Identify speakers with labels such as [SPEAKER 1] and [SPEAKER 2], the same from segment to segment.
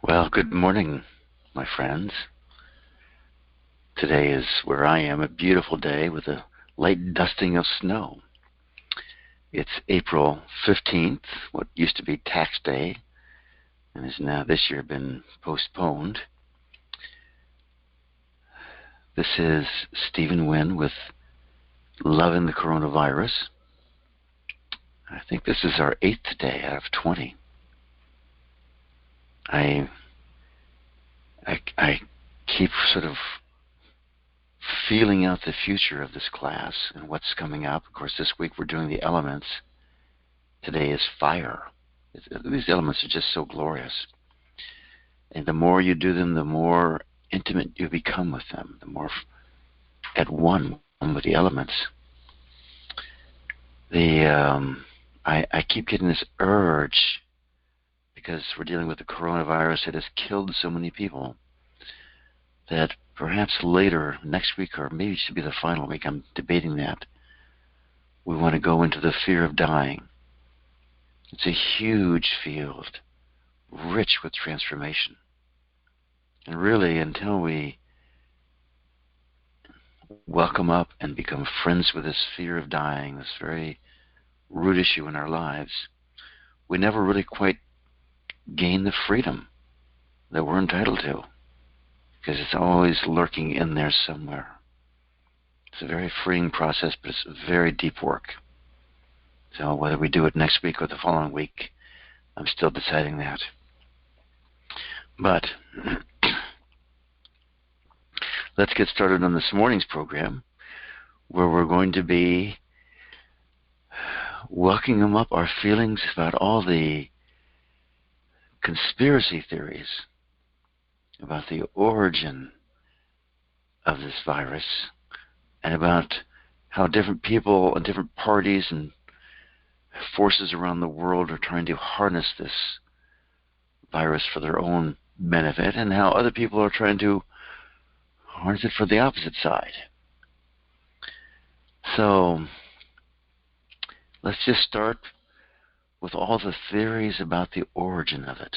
[SPEAKER 1] Well, good morning, my friends. Today is where I am a beautiful day with a light dusting of snow. It's April 15th, what used to be tax day, and has now this year been postponed. This is Stephen Wynn with Loving the Coronavirus. I think this is our 8th day out of 20. I keep sort of feeling out the future of this class and what's coming up. Of course, this week we're doing the elements. Today is fire. These elements are just so glorious. And the more you do them, the more intimate you become with them, the more at one with the elements. I keep getting this urge, because we're dealing with the coronavirus that has killed so many people, that perhaps later, next week, or maybe it should be the final week, I'm debating that, we want to go into the fear of dying. It's a huge field, rich with transformation. And really, until we welcome up and become friends with this fear of dying, this very root issue in our lives, we never really quite gain the freedom that we're entitled to, because it's always lurking in there somewhere. It's a very freeing process, but it's very deep work. So whether we do it next week or the following week, I'm still deciding that. But let's get started on this morning's program, where we're going to be welcoming up our feelings about all the conspiracy theories about the origin of this virus, and about how different people and different parties and forces around the world are trying to harness this virus for their own benefit, and how other people are trying to harness it for the opposite side. So let's just start with all the theories about the origin of it.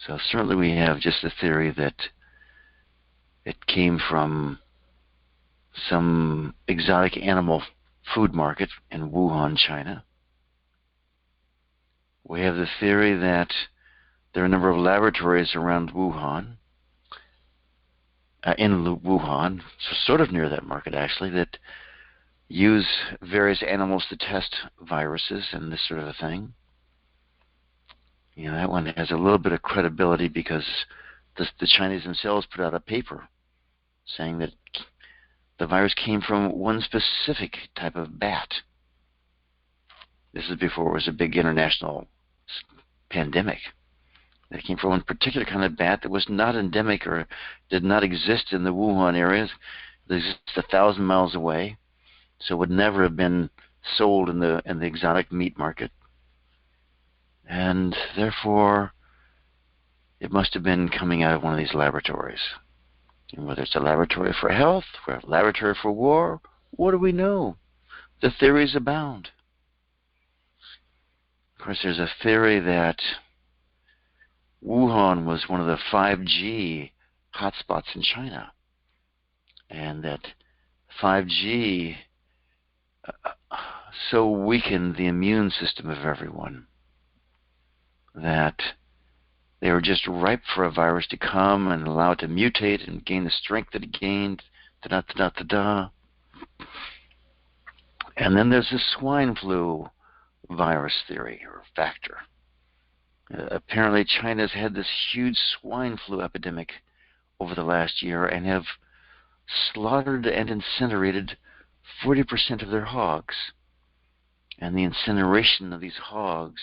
[SPEAKER 1] So certainly we have just the theory that it came from some exotic animal food market in Wuhan, China. We have the theory that there are a number of laboratories around Wuhan, in Wuhan, so sort of near that market actually, that use various animals to test viruses and this sort of a thing. That one has a little bit of credibility, because the Chinese themselves put out a paper saying that the virus came from one specific type of bat. This is before it was a big international pandemic. It came from one particular kind of bat that was not endemic or did not exist in the Wuhan area. It exists 1,000 miles away, so it would never have been sold in the exotic meat market. And therefore, it must have been coming out of one of these laboratories. And whether it's a laboratory for health, or a laboratory for war, what do we know? The theories abound. Of course, there's a theory that Wuhan was one of the 5G hotspots in China, and that 5G so weakened the immune system of everyone that they were just ripe for a virus to come and allow it to mutate and gain the strength that it gained. Da-da-da-da-da. And then there's the swine flu virus theory or factor. Apparently China's had this huge swine flu epidemic over the last year and have slaughtered and incinerated 40% of their hogs. And the incineration of these hogs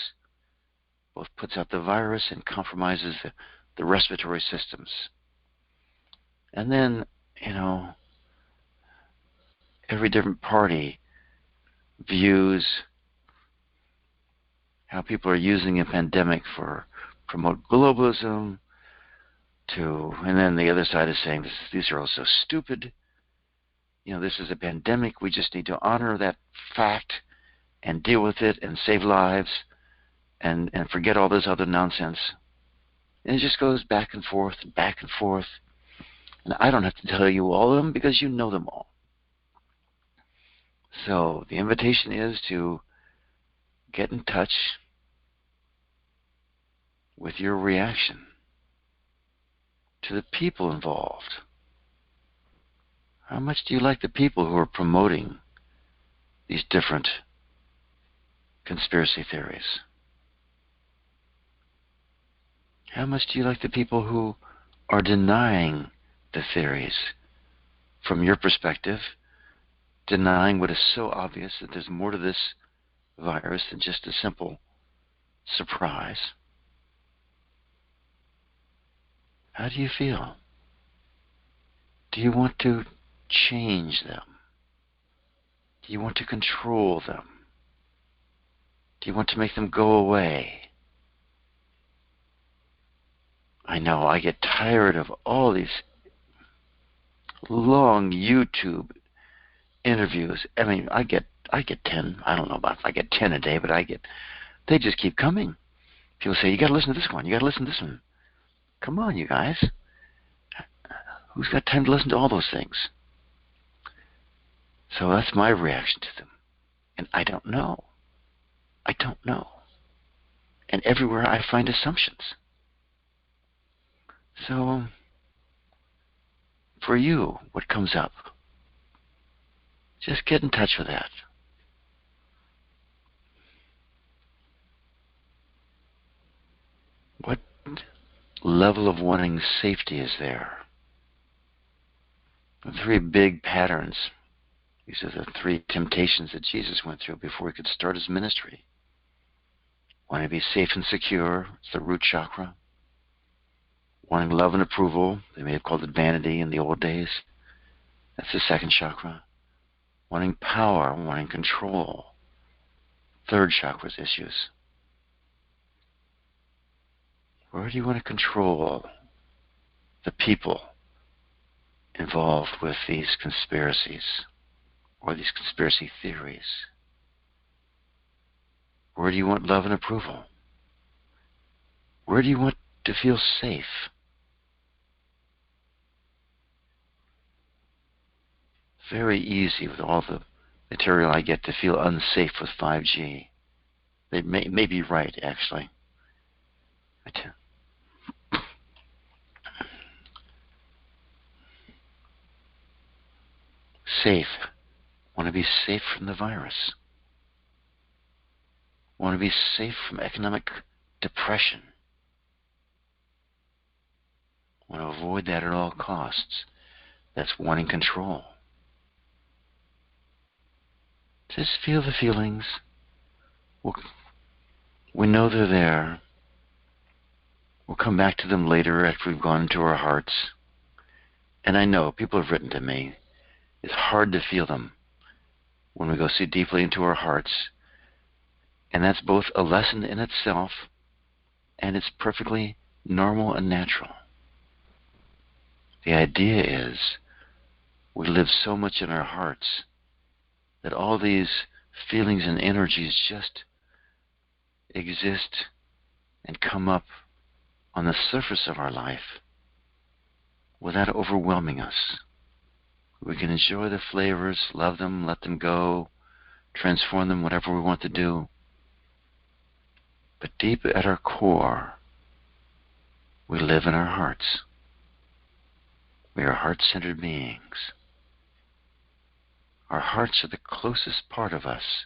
[SPEAKER 1] both puts out the virus and compromises the respiratory systems. And then, every different party views how people are using a pandemic for promote globalism, and then the other side is saying these are all so stupid. This is a pandemic. We just need to honor that fact and deal with it and save lives and forget all this other nonsense. And it just goes back and forth and back and forth. And I don't have to tell you all of them because you know them all. So the invitation is to get in touch with your reaction to the people involved. How much do you like the people who are promoting these different conspiracy theories? How much do you like the people who are denying the theories from your perspective, denying what is so obvious that there's more to this virus than just a simple surprise? How do you feel? Do you want to change them? Do you want to control them? Do you want to make them go away? I know I get tired of all these long YouTube interviews. I mean, I get 10. I don't know about if I get 10 a day, but they just keep coming. People say, you got to listen to this one. You got to listen to this one. Come on, you guys. Who's got time to listen to all those things? So that's my reaction to them. And I don't know. I don't know. And everywhere I find assumptions. So, for you, what comes up? Just get in touch with that. What level of wanting safety is there? The three big patterns. These are the three temptations that Jesus went through before he could start his ministry. Wanting to be safe and secure, it's the root chakra. Wanting love and approval, they may have called it vanity in the old days. That's the second chakra. Wanting power, wanting control. Third chakra's issues. Where do you want to control the people involved with these conspiracies or these conspiracy theories? Where do you want love and approval? Where do you want to feel safe? Very easy with all the material I get to feel unsafe with 5G. They may be right, actually. Safe. Want to be safe from the virus. Want to be safe from economic depression. Want to avoid that at all costs. That's wanting control. Just feel the feelings. We know they're there. We'll come back to them later after we've gone into our hearts. And I know people have written to me. It's hard to feel them when we go so deeply into our hearts. And that's both a lesson in itself, and it's perfectly normal and natural. The idea is we live so much in our hearts that all these feelings and energies just exist and come up on the surface of our life without overwhelming us. We can enjoy the flavors, love them, let them go, transform them, whatever we want to do. But deep at our core, we live in our hearts. We are heart-centered beings. Our hearts are the closest part of us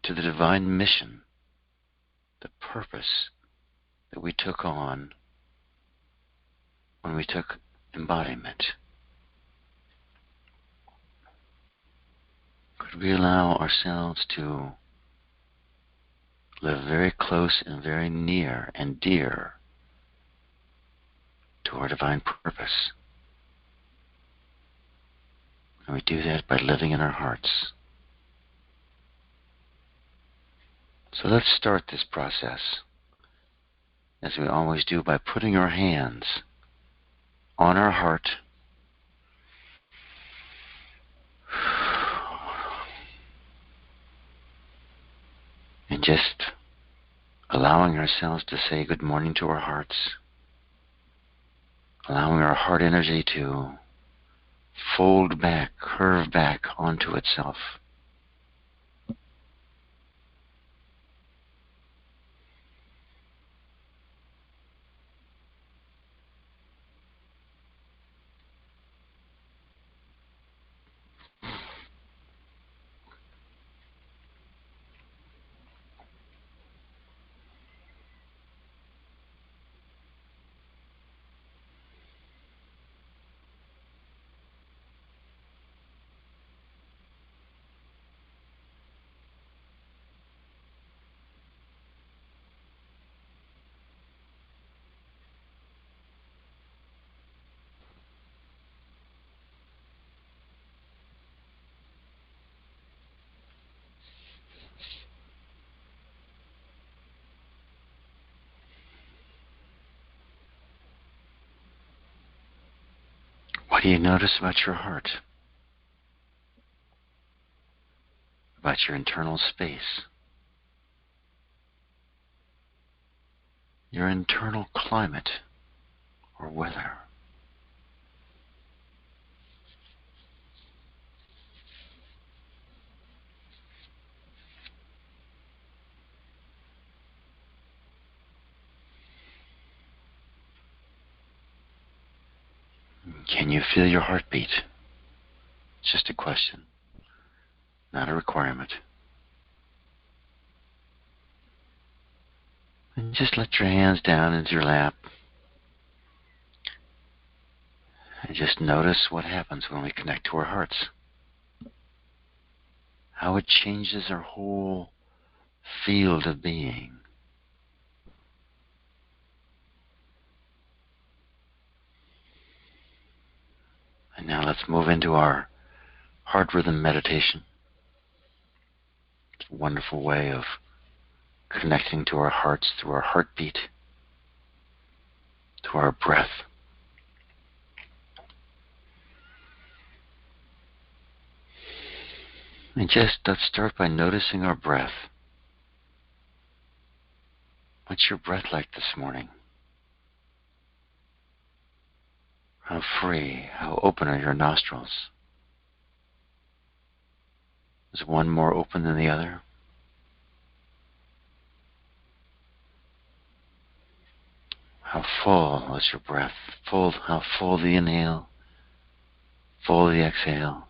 [SPEAKER 1] to the divine mission, the purpose that we took on when we took embodiment. Could we allow ourselves to live very close and very near and dear to our divine purpose? And we do that by living in our hearts. So let's start this process, as we always do, by putting our hands on our heart and just allowing ourselves to say good morning to our hearts, allowing our heart energy to fold back, curve back onto itself. What do you notice about your heart? About your internal space? Your internal climate or weather? Can you feel your heartbeat? It's just a question, not a requirement. And just let your hands down into your lap. And just notice what happens when we connect to our hearts. How it changes our whole field of being. And now let's move into our heart rhythm meditation. It's a wonderful way of connecting to our hearts through our heartbeat, to our breath. And just let's start by noticing our breath. What's your breath like this morning? How free, how open are your nostrils? Is one more open than the other? How full is your breath? How full the inhale, full the exhale.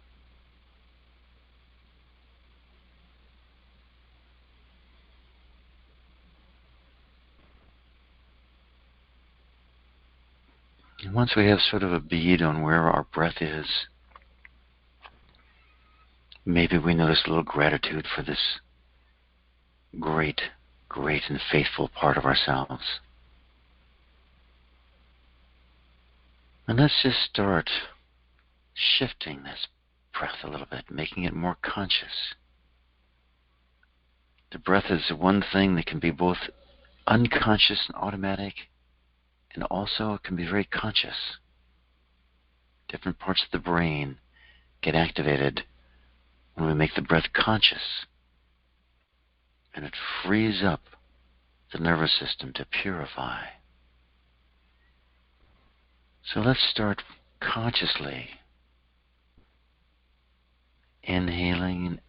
[SPEAKER 1] And once we have sort of a bead on where our breath is, maybe we notice a little gratitude for this great, great and faithful part of ourselves. And let's just start shifting this breath a little bit, making it more conscious. The breath is one thing that can be both unconscious and automatic, and also it can be very conscious. Different parts of the brain get activated when we make the breath conscious, and it frees up the nervous system to purify. So let's start consciously inhaling,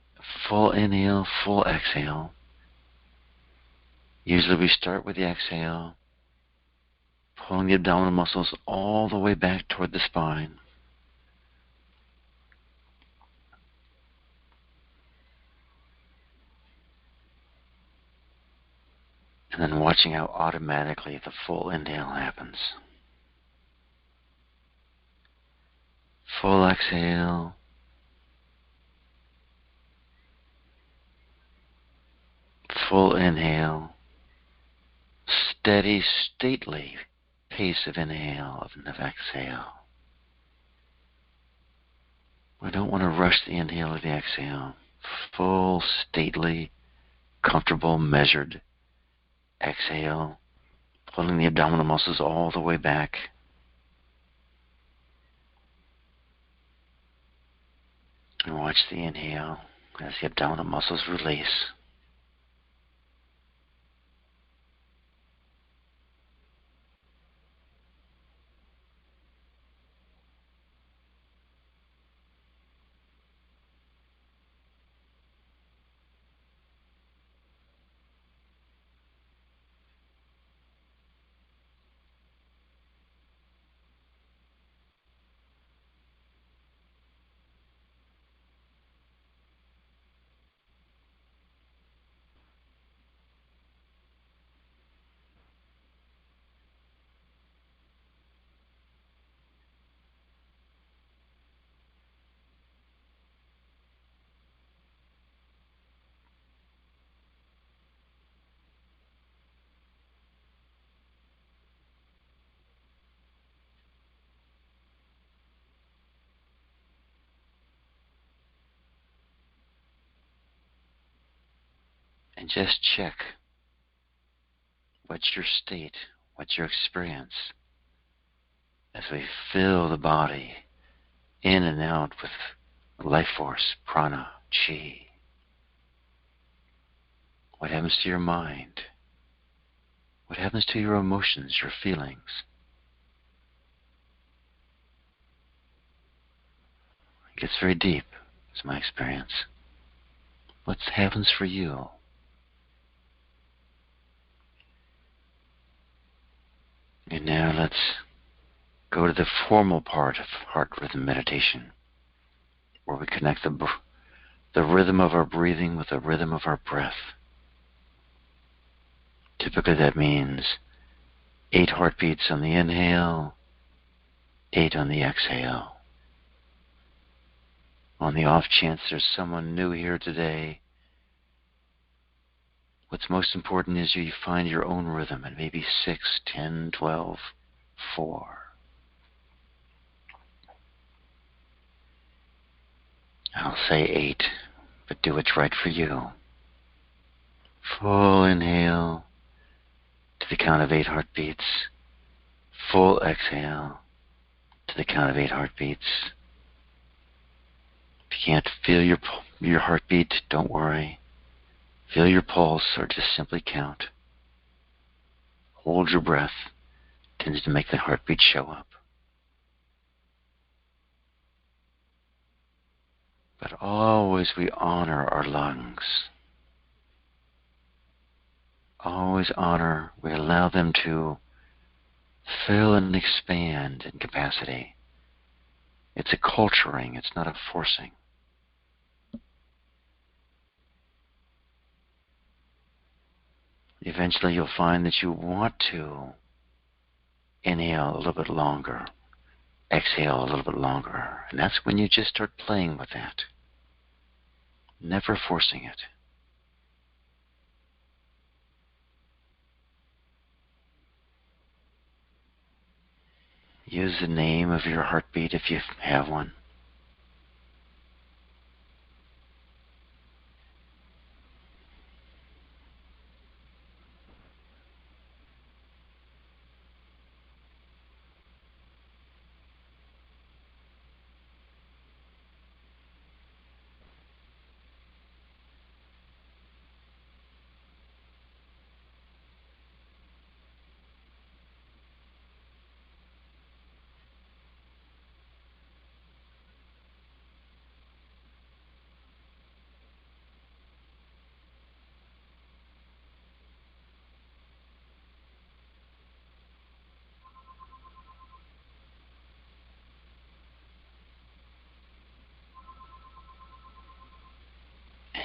[SPEAKER 1] full inhale, full exhale. Usually we start with the exhale, pulling the abdominal muscles all the way back toward the spine. And then watching how automatically the full inhale happens. Full exhale. Full inhale. Steady, stately pace of inhale and of exhale. We don't want to rush the inhale or the exhale. Full, stately, comfortable, measured exhale, pulling the abdominal muscles all the way back. And watch the inhale as the abdominal muscles release. And just check, what's your state, what's your experience as we fill the body in and out with life force, prana, chi. What happens to your mind? What happens to your emotions, your feelings? It gets very deep, is my experience. What happens for you? And now let's go to the formal part of heart rhythm meditation, where we connect the rhythm of our breathing with the rhythm of our breath. Typically that means 8 heartbeats on the inhale, 8 on the exhale. On the off chance there's someone new here today, what's most important is you find your own rhythm, and maybe 6, 10, 12, 4. I'll say 8, but do what's right for you. Full inhale to the count of 8 heartbeats. Full exhale to the count of 8 heartbeats. If you can't feel your heartbeat, don't worry. Feel your pulse or just simply count. Hold your breath. Tends to make the heartbeat show up. But always we honor our lungs. Always honor, we allow them to fill and expand in capacity. It's a culturing, it's not a forcing. Eventually you'll find that you want to inhale a little bit longer, exhale a little bit longer, and that's when you just start playing with that. Never forcing it. Use the name of your heartbeat if you have one.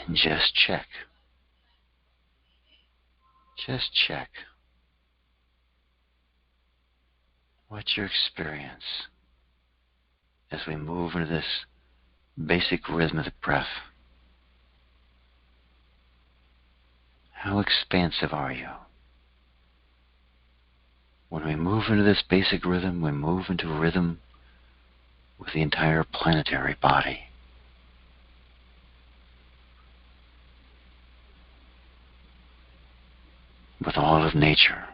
[SPEAKER 1] And just check. Just check. What's your experience as we move into this basic rhythmic breath? How expansive are you? When we move into this basic rhythm, we move into rhythm with the entire planetary body. With all of nature.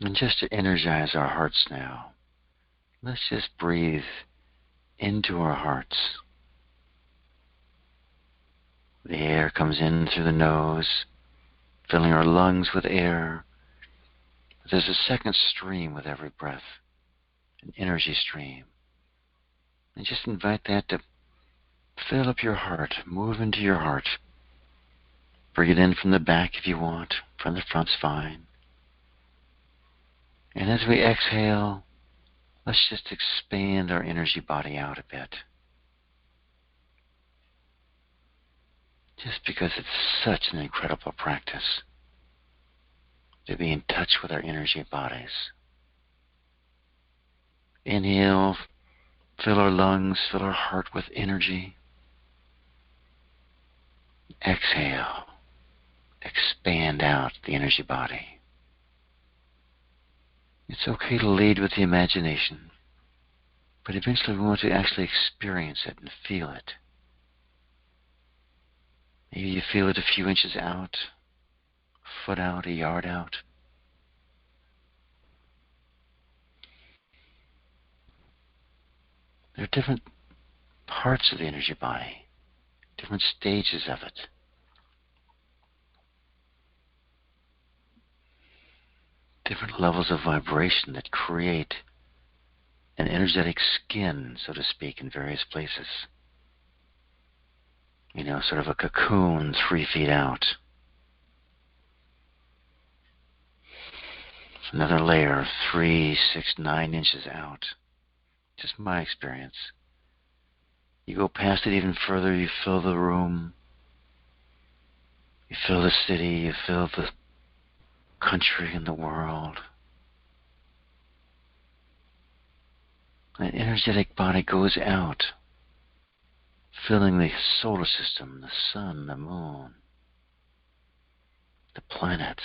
[SPEAKER 1] And just to energize our hearts now, let's just breathe into our hearts. The air comes in through the nose, filling our lungs with air. But there's a second stream with every breath, an energy stream. And just invite that to fill up your heart, move into your heart. Bring it in from the back if you want, from the front's fine. And as we exhale, let's just expand our energy body out a bit. Just because it's such an incredible practice to be in touch with our energy bodies. Inhale, fill our lungs, fill our heart with energy. exhale. Expand out the energy body. It's okay to lead with the imagination, but eventually we want to actually experience it and feel it. Maybe you feel it a few inches out, a foot out, a yard out. There are different parts of the energy body, different stages of it. Different levels of vibration that create an energetic skin, so to speak, in various places. You know, sort of a cocoon 3 feet out. Another layer, 3, 6, 9 inches out. Just my experience. You go past it even further, you fill the room, you fill the city, you fill the country and the world. That energetic body goes out, filling the solar system, the sun, the moon, the planets.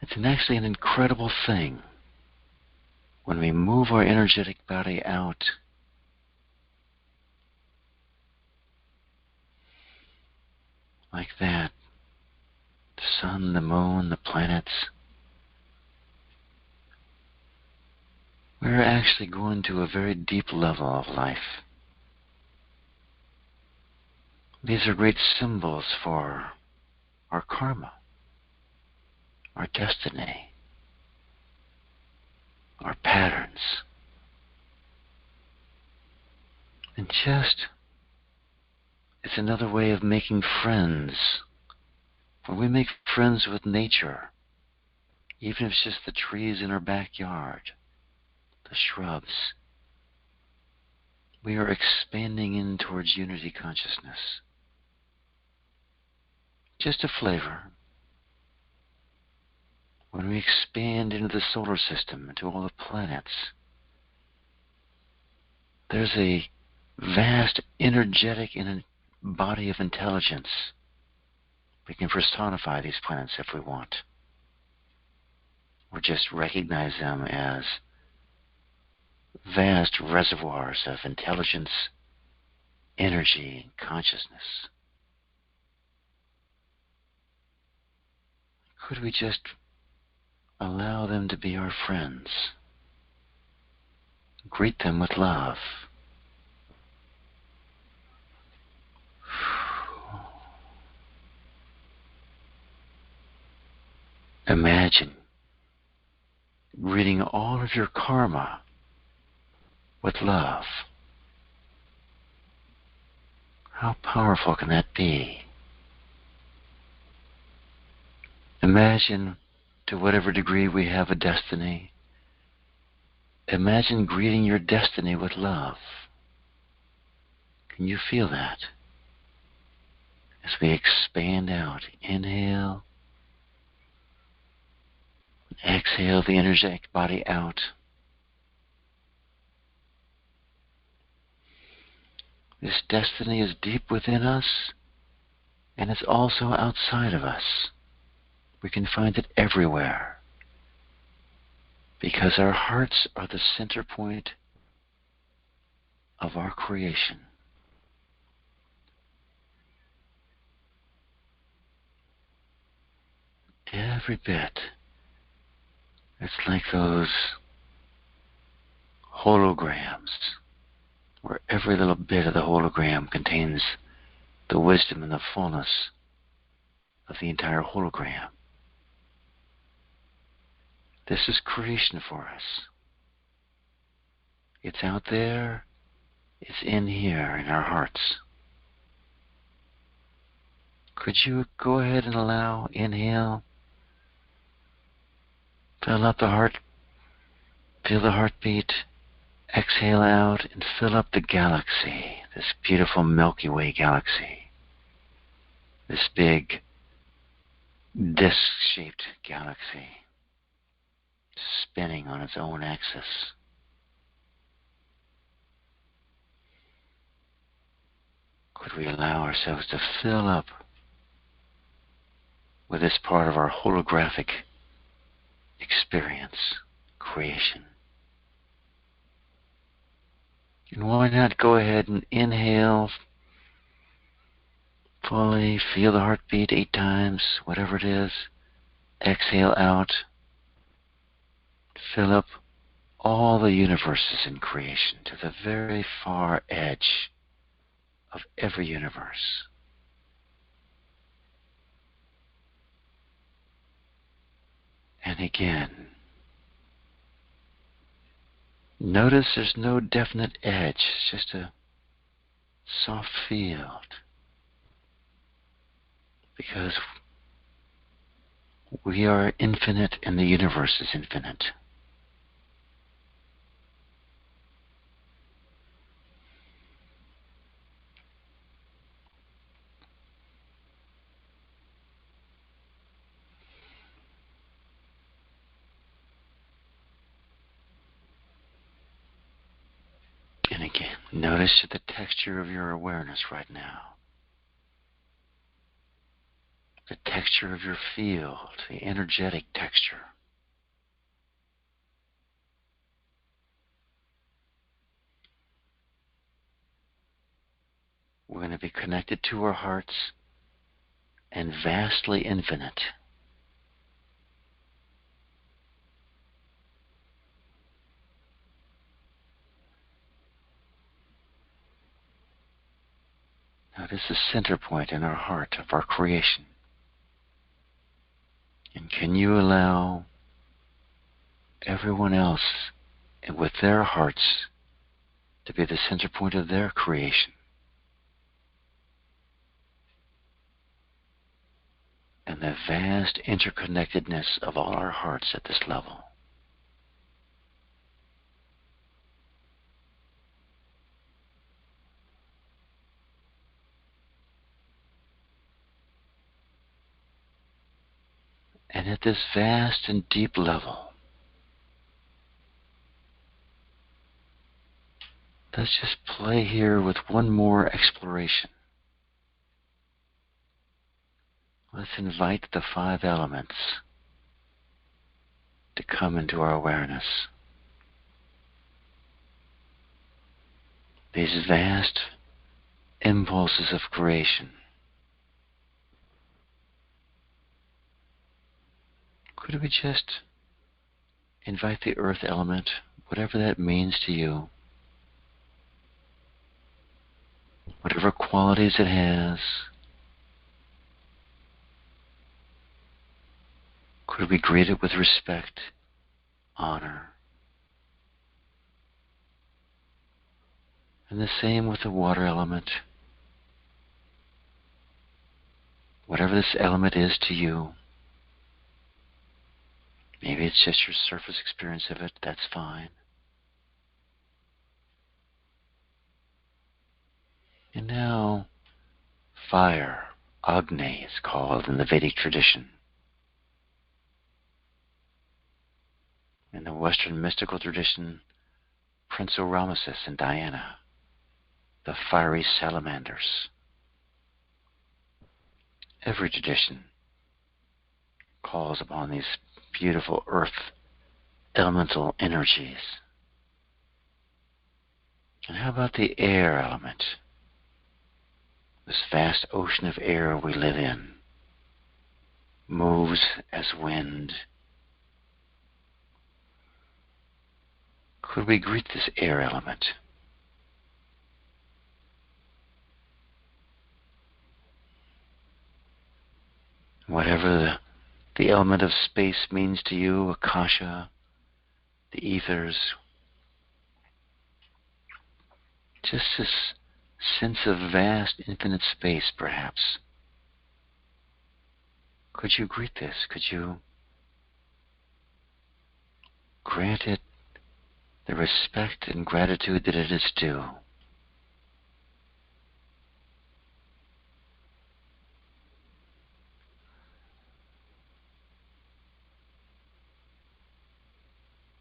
[SPEAKER 1] It's actually an incredible thing when we move our energetic body out. Like that. The sun, the moon, the planets. We're actually going to a very deep level of life. These are great symbols for our karma, our destiny, our patterns. And it's another way of making friends. When we make friends with nature, even if it's just the trees in our backyard, the shrubs, we are expanding in towards unity consciousness. Just a flavor. When we expand into the solar system, into all the planets, there's a vast energetic body of intelligence. We can personify these planets if we want, or just recognize them as vast reservoirs of intelligence, energy, and consciousness. Could we just allow them to be our friends? Greet them with love. Imagine greeting all of your karma with love. How powerful can that be? Imagine, to whatever degree we have a destiny, imagine greeting your destiny with love. Can you feel that? As we expand out, inhale, exhale the energetic body out. This destiny is deep within us, and it's also outside of us. We can find it everywhere, because our hearts are the center point of our creation. Every bit. It's like those holograms, where every little bit of the hologram contains the wisdom and the fullness of the entire hologram. This is creation for us. It's out there, it's in here, in our hearts. Could you go ahead and allow, inhale, fill up the heart, feel the heartbeat, exhale out, and fill up the galaxy, this beautiful Milky Way galaxy, this big disc-shaped galaxy, spinning on its own axis. we allow ourselves to fill up with this part of our holographic experience, creation. And why not go ahead and inhale fully, feel the heartbeat 8 times, whatever it is. Exhale out, fill up all the universes in creation to the very far edge of every universe. And again, notice there's no definite edge, it's just a soft field. Because we are infinite and the universe is infinite. And again, notice the texture of your awareness right now. The texture of your field, the energetic texture. We're going to be connected to our hearts and vastly infinite. Notice the center point in our heart of our creation. And can you allow everyone else with their hearts to be the center point of their creation? And the vast interconnectedness of all our hearts at this level. And at this vast and deep level, let's just play here with one more exploration. Let's invite the 5 elements to come into our awareness. These vast impulses of creation. Could we just invite the earth element, whatever that means to you, whatever qualities it has? Could we greet it with respect, honor? And the same with the water element. Whatever this element is to you, maybe it's just your surface experience of it, that's fine. And now, fire, Agni is called in the Vedic tradition. In the Western mystical tradition, Prince Ramesses and Diana, the fiery salamanders. Every tradition calls upon these beautiful earth elemental energies. And how about the air element? This vast ocean of air we live in moves as wind. Could we greet this air element? Whatever the element of space means to you, Akasha, the ethers, just this sense of vast infinite space, perhaps. Could you greet this? Could you grant it the respect and gratitude that it is due?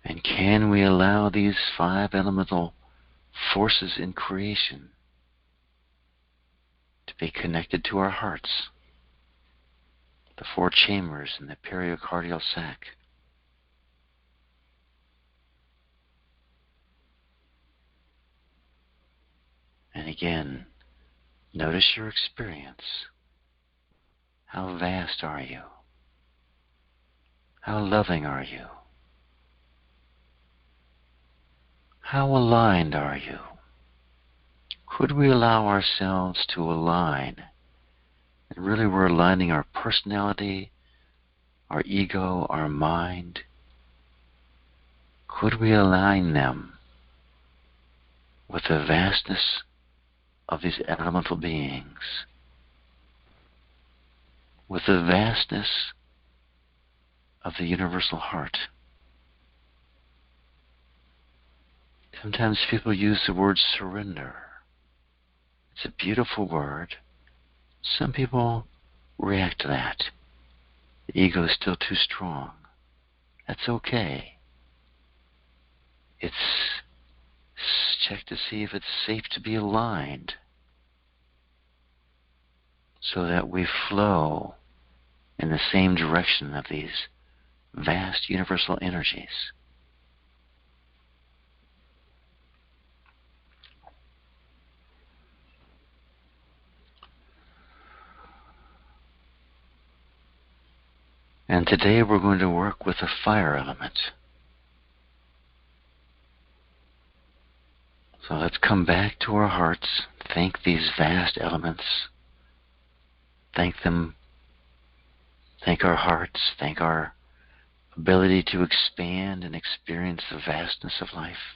[SPEAKER 1] And can we allow these 5 elemental forces in creation be connected to our hearts, the 4 chambers in the periocardial sac. And again, notice your experience. How vast are you? How loving are you? How aligned are you? Could we allow ourselves to align? And really we're aligning our personality, our ego, our mind. Could we align them with the vastness of these elemental beings, with the vastness of the universal heart? Sometimes people use the word surrender. It's a beautiful word. Some people react to that. The ego is still too strong. That's okay. It's check to see if it's safe to be aligned so that we flow in the same direction of these vast universal energies. And today we're going to work with the fire element. So let's come back to our hearts, thank these vast elements, thank them, thank our hearts, thank our ability to expand and experience the vastness of life.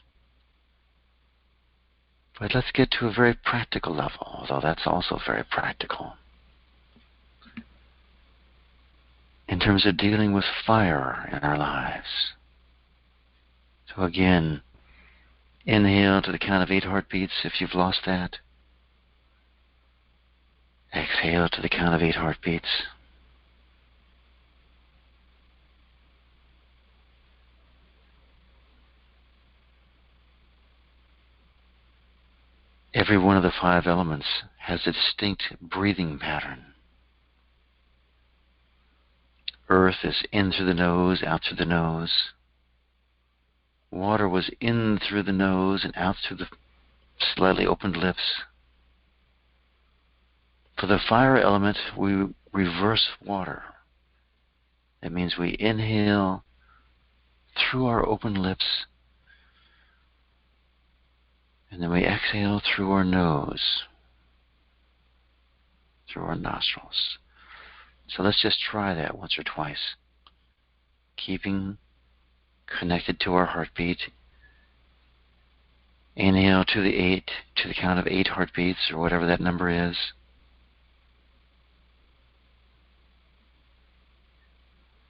[SPEAKER 1] But let's get to a very practical level, although that's also very practical. In terms of dealing with fire in our lives. So again, inhale to the count of 8 heartbeats if you've lost that. Exhale to the count of 8 heartbeats. Every one of the 5 elements has a distinct breathing pattern. Earth is in through the nose, out through the nose. Water was in through the nose and out through the slightly opened lips. For the fire element, we reverse water. That means we inhale through our open lips, and then we exhale through our nose, through our nostrils. So let's just try that once or twice, keeping connected to our heartbeat. Inhale to the count of 8 heartbeats, or whatever that number is.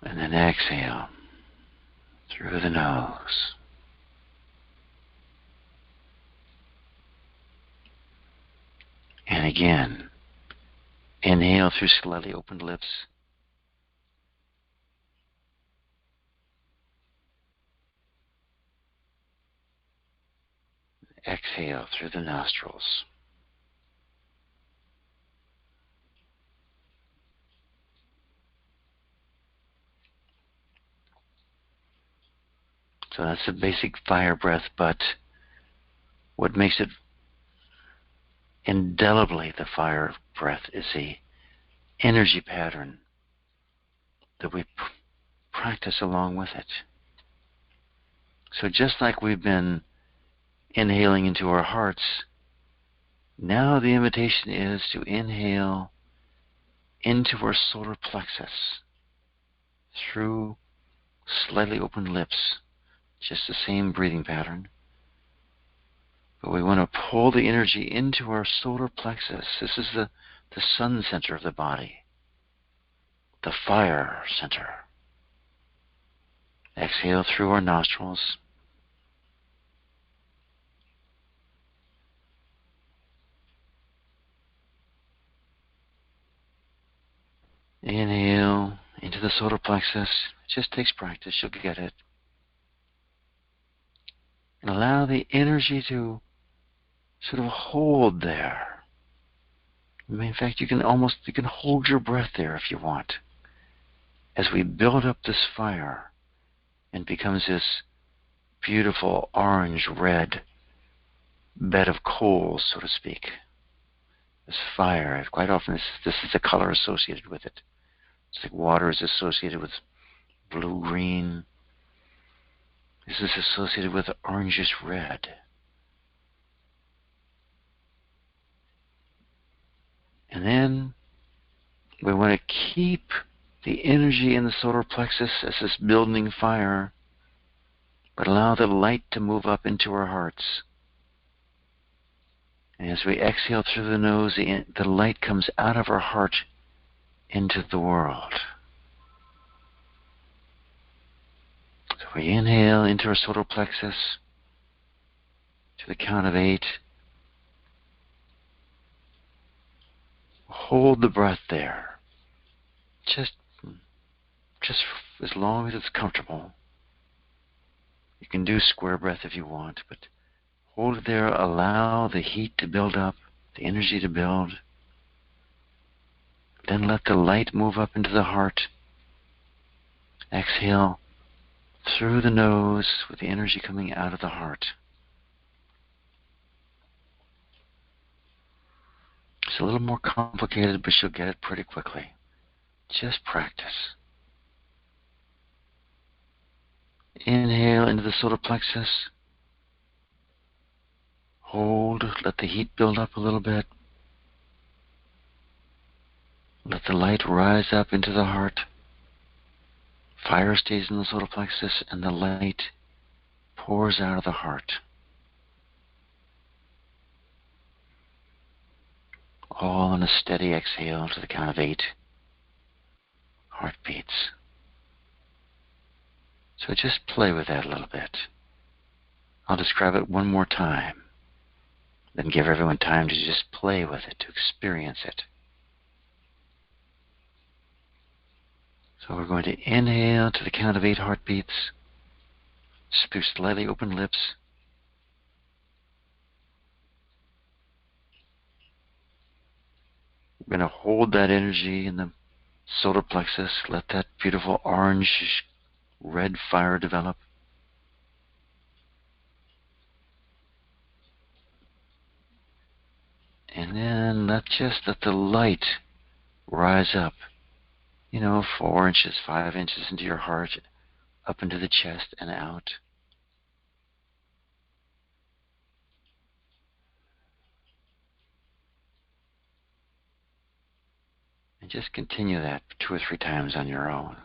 [SPEAKER 1] And then exhale through the nose. And again, inhale through slightly opened lips. Exhale through the nostrils. So that's the basic fire breath, but what makes it indelibly the fire breath is the energy pattern that we practice along with it. So just like we've been inhaling into our hearts, now the invitation is to inhale into our solar plexus through slightly opened lips, just the same breathing pattern. But we want to pull the energy into our solar plexus. This is the sun center of the body, the fire center. Exhale through our nostrils. Inhale into the solar plexus. It just takes practice. You'll get it. And allow the energy to sort of hold there. In fact, you can hold your breath there if you want. As we build up this fire and becomes this beautiful orange-red bed of coals, so to speak. This fire, quite often this is the color associated with it. It's like water is associated with blue-green. This is associated with orangish-red. And then we want to keep the energy in the solar plexus as this building fire, but allow the light to move up into our hearts. And as we exhale through the nose, the light comes out of our heart into the world. So we inhale into our solar plexus to the count of 8. Hold the breath there. Just as long as it's comfortable. You can do square breath if you want, but hold it there. Allow the heat to build up, the energy to build. Then let the light move up into the heart. Exhale through the nose with the energy coming out of the heart. It's a little more complicated, but you'll get it pretty quickly. Just practice. Inhale into the solar plexus. Hold, let the heat build up a little bit. Let the light rise up into the heart. Fire stays in the solar plexus and the light pours out of the heart. All in a steady exhale to the count of 8 heartbeats. So just play with that a little bit. I'll describe it one more time, then give everyone time to just play with it, to experience it. So we're going to inhale to the count of 8 heartbeats, just through slightly open lips. We're going to hold that energy in the solar plexus, let that beautiful orange-red fire develop. And then let the light rise up, 4 inches, 5 inches into your heart, up into the chest and out. And just continue that 2 or 3 times on your own.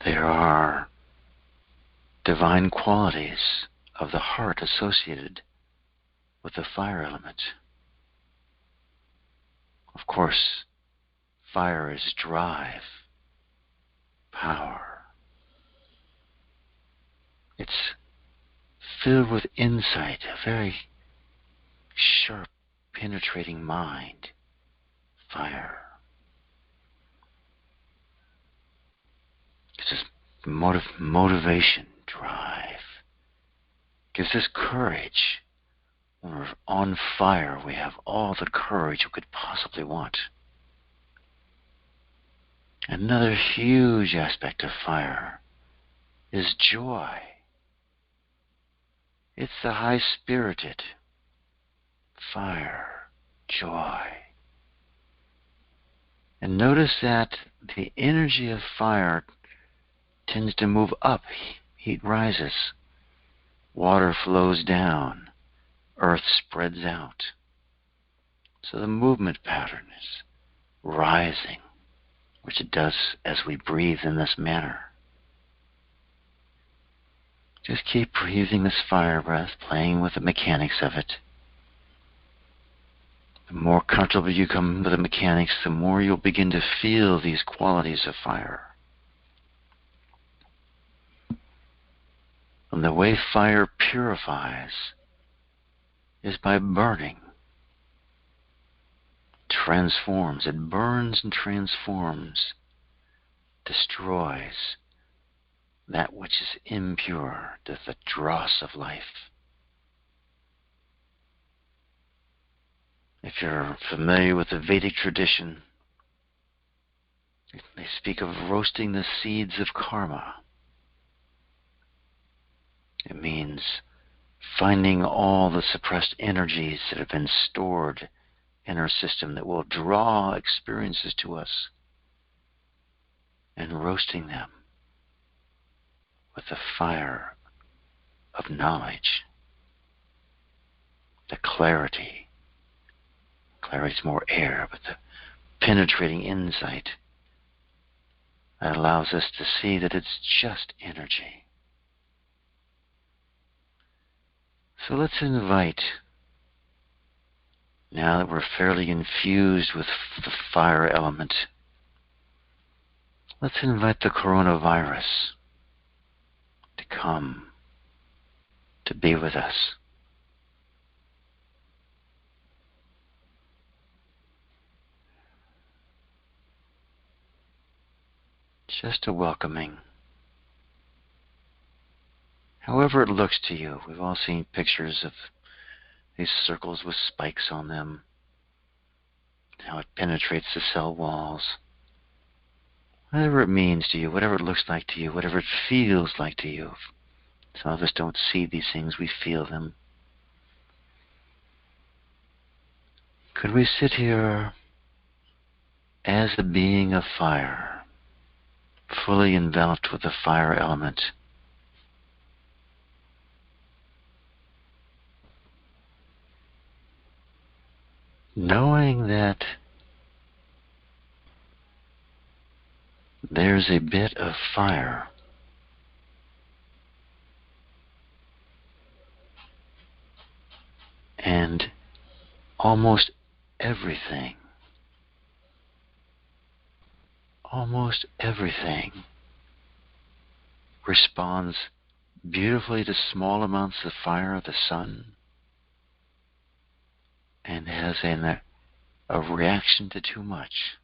[SPEAKER 1] There are divine qualities of the heart associated with the fire element. Of course, fire is drive, power. It's filled with insight, a very sharp, penetrating mind. Fire. It's just motivation, drive. Gives us courage. When we're on fire, we have all the courage we could possibly want. Another huge aspect of fire is joy. It's the high-spirited fire, joy. And notice that the energy of fire tends to move up. Heat rises. Water flows down. Earth spreads out. So the movement pattern is rising, which it does as we breathe in this manner. Just keep breathing this fire breath, playing with the mechanics of it. The more comfortable you come with the mechanics, the more you'll begin to feel these qualities of fire. And the way fire purifies is by burning. Transforms. It burns and transforms, destroys that which is impure, the dross of life. If you're familiar with the Vedic tradition, they speak of roasting the seeds of karma. It means finding all the suppressed energies that have been stored in our system that will draw experiences to us, and roasting them with the fire of knowledge, the clarity. Clarity is more air, but the penetrating insight that allows us to see that it's just energy. So let's invite, now that we're fairly infused with the fire element, let's invite the coronavirus to come, to be with us. Just a welcoming. However it looks to you. We've all seen pictures of these circles with spikes on them, how it penetrates the cell walls. Whatever it means to you, whatever it looks like to you, whatever it feels like to you. Some of us don't see these things, we feel them. Could we sit here as a being of fire, fully enveloped with the fire element, knowing that there's a bit of fire and almost everything responds beautifully to small amounts of fire of the sun and has a reaction to too much.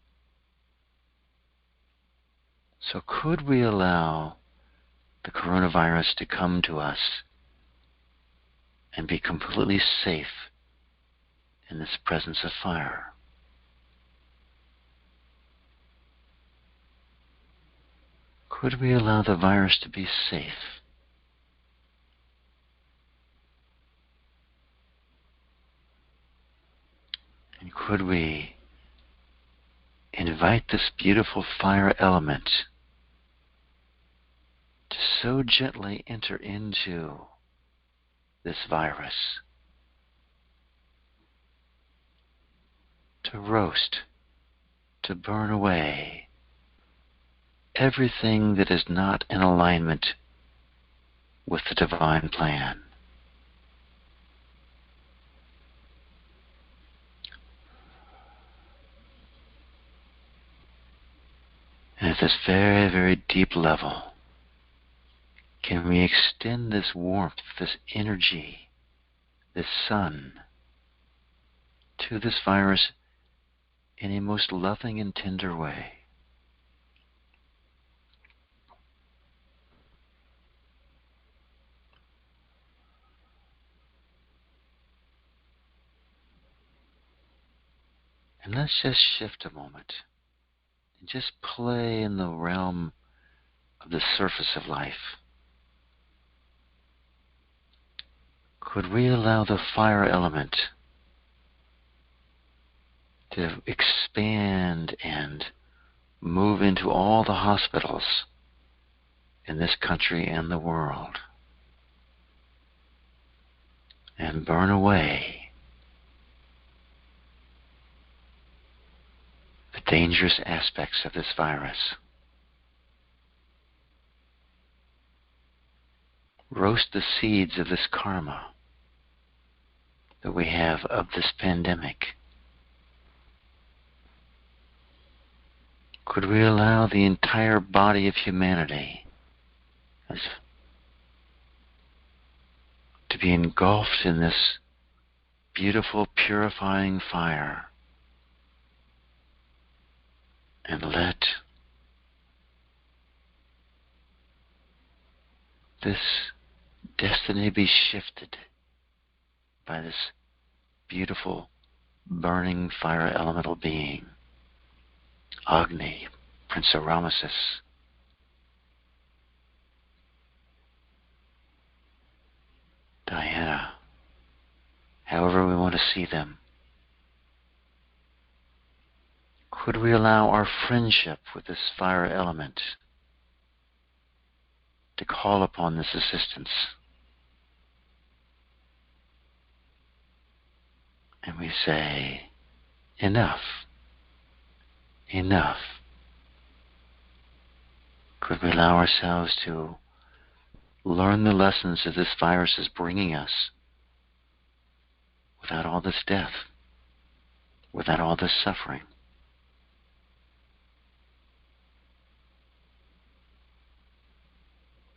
[SPEAKER 1] So could we allow the coronavirus to come to us and be completely safe in this presence of fire? Could we allow the virus to be safe? And could we invite this beautiful fire element to so gently enter into this virus, to roast, to burn away everything that is not in alignment with the divine plan. And at this very, very deep level, can we extend this warmth, this energy, this sun, to this virus in a most loving and tender way? And let's just shift a moment and just play in the realm of the surface of life. Could we allow the fire element to expand and move into all the hospitals in this country and the world and burn away the dangerous aspects of this virus. Roast the seeds of this karma that we have of this pandemic. Could we allow the entire body of humanity to be engulfed in this beautiful, purifying fire, and let this destiny be shifted by this beautiful, burning fire elemental being, Agni, Prince of Rameses. Diana, however we want to see them. Could we allow our friendship with this fire element to call upon this assistance? And we say, enough, enough. Could we allow ourselves to learn the lessons that this virus is bringing us without all this death, without all this suffering?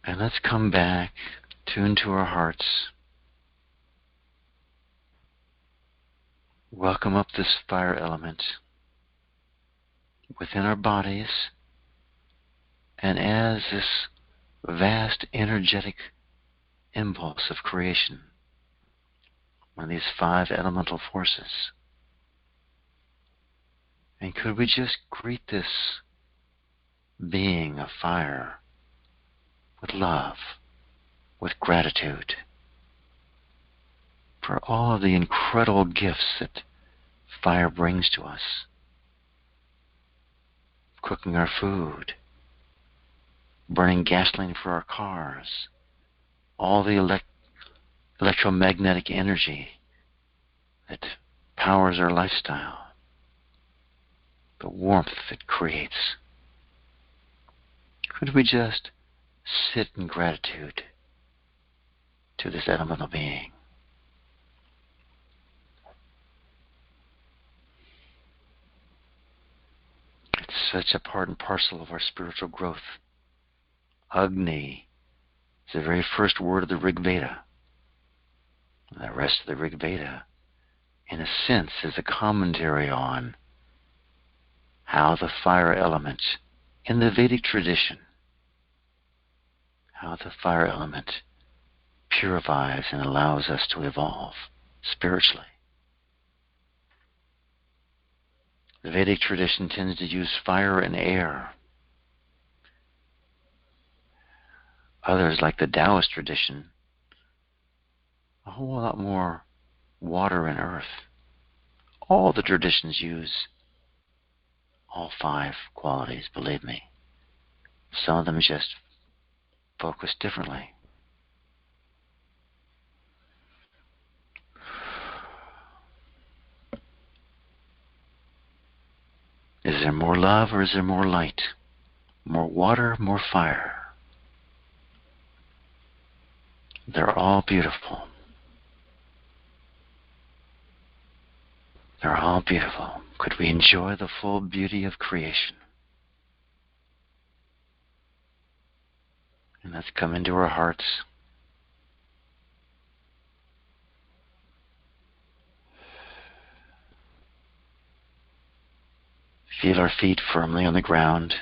[SPEAKER 1] And let's come back, tune to our hearts, welcome up this fire element within our bodies, and as this vast energetic impulse of creation, one of these 5 elemental forces. And could we just greet this being of fire with love, with gratitude for all of the incredible gifts that fire brings to us. Cooking our food, burning gasoline for our cars, all the electromagnetic energy that powers our lifestyle, the warmth it creates. Could we just sit in gratitude to this elemental being? It's such a part and parcel of our spiritual growth. Agni is the very first word of the Rig Veda. The rest of the Rig Veda, in a sense, is a commentary on how the fire element, in the Vedic tradition, how the fire element purifies and allows us to evolve spiritually. The Vedic tradition tends to use fire and air. Others, like the Taoist tradition, a whole lot more water and earth. All the traditions use all 5 qualities, believe me. Some of them just focus differently. Is there more love or is there more light? More water, more fire? They're all beautiful. They're all beautiful. Could we enjoy the full beauty of creation? And let's come into our hearts. Feel our feet firmly on the ground.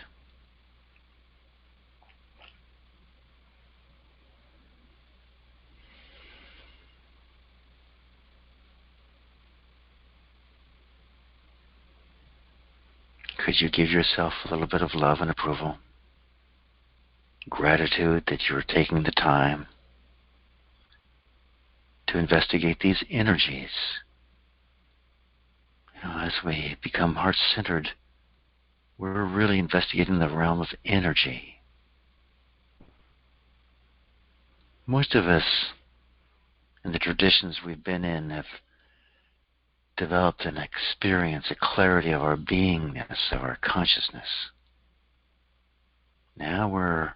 [SPEAKER 1] Could you give yourself a little bit of love and approval? Gratitude that you're taking the time to investigate these energies. As as we become heart-centered, we're really investigating the realm of energy. Most of us, in the traditions we've been in, have developed an experience, a clarity of our beingness, of our consciousness. Now we're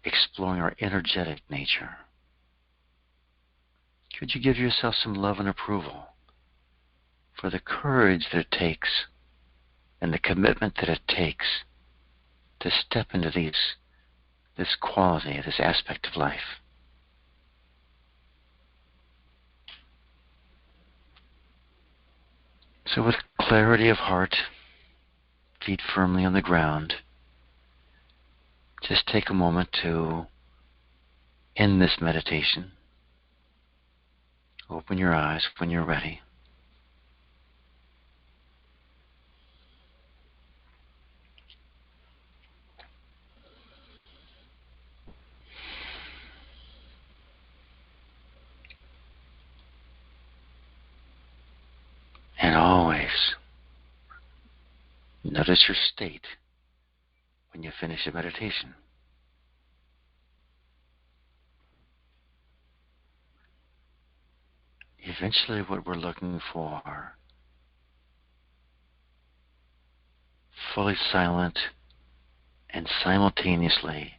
[SPEAKER 1] exploring our energetic nature. Could you give yourself some love and approval for the courage that it takes and the commitment that it takes to step into this quality, this aspect of life? So with clarity of heart, feet firmly on the ground, just take a moment to end this meditation. Open your eyes when you're ready. And always notice your state when you finish a meditation. Eventually what we're looking for, fully silent and simultaneously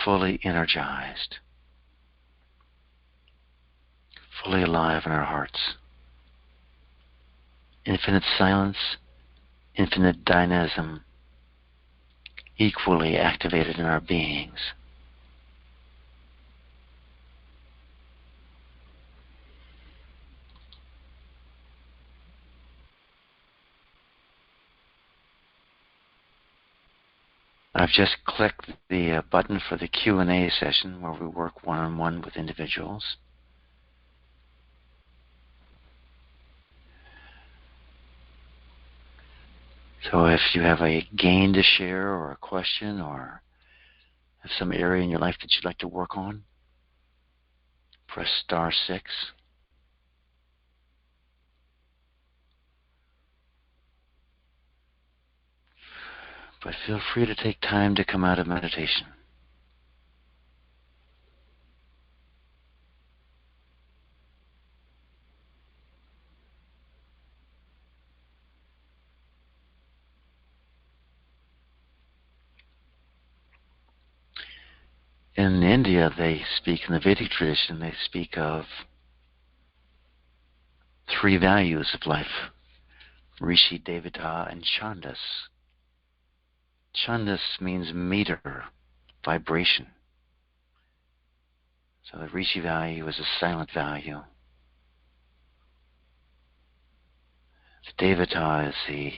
[SPEAKER 1] fully energized, fully alive in our hearts. Infinite silence, infinite dynamism, equally activated in our beings. I've just clicked the button for the Q&A session where we work one-on-one with individuals. So if you have a gain to share or a question or have some area in your life that you'd like to work on, press *6. But feel free to take time to come out of meditation. In India, they speak, in the Vedic tradition, they speak of 3 values of life: Rishi, Devata, and Chandas. Chandas means meter, vibration. So the Rishi value is a silent value. The Devata is the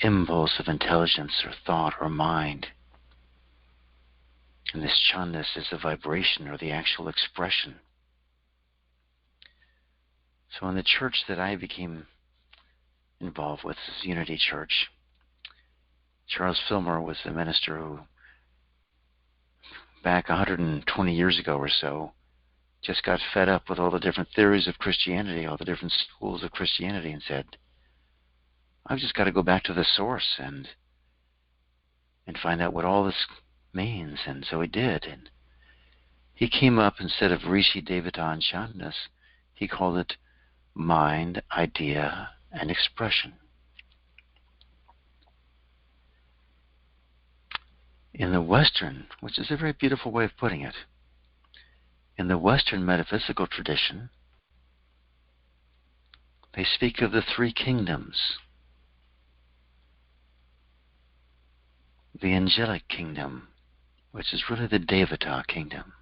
[SPEAKER 1] impulse of intelligence or thought or mind. And this Chandas is the vibration or the actual expression. So in the church that I became involved with, this Unity Church, Charles Fillmore was the minister who, back 120 years ago or so, just got fed up with all the different theories of Christianity, all the different schools of Christianity, and said, I've just got to go back to the source and find out what all this means. And so he did. And he came up, instead of Rishi, Devata, and Chandas, he called it mind, idea, and expression. In the Western, which is a very beautiful way of putting it, in the Western metaphysical tradition, they speak of the 3 kingdoms. The angelic kingdom, which is really the Devata kingdom.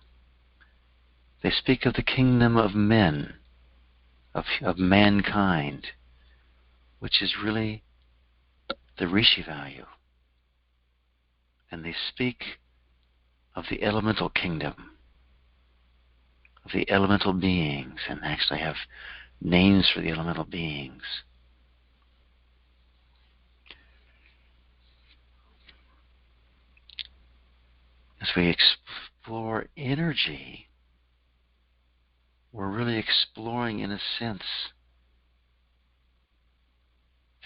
[SPEAKER 1] They speak of the kingdom of men, of mankind, which is really the Rishi value. And they speak of the elemental kingdom, of the elemental beings, and actually have names for the elemental beings. As we explore energy, we're really exploring, in a sense,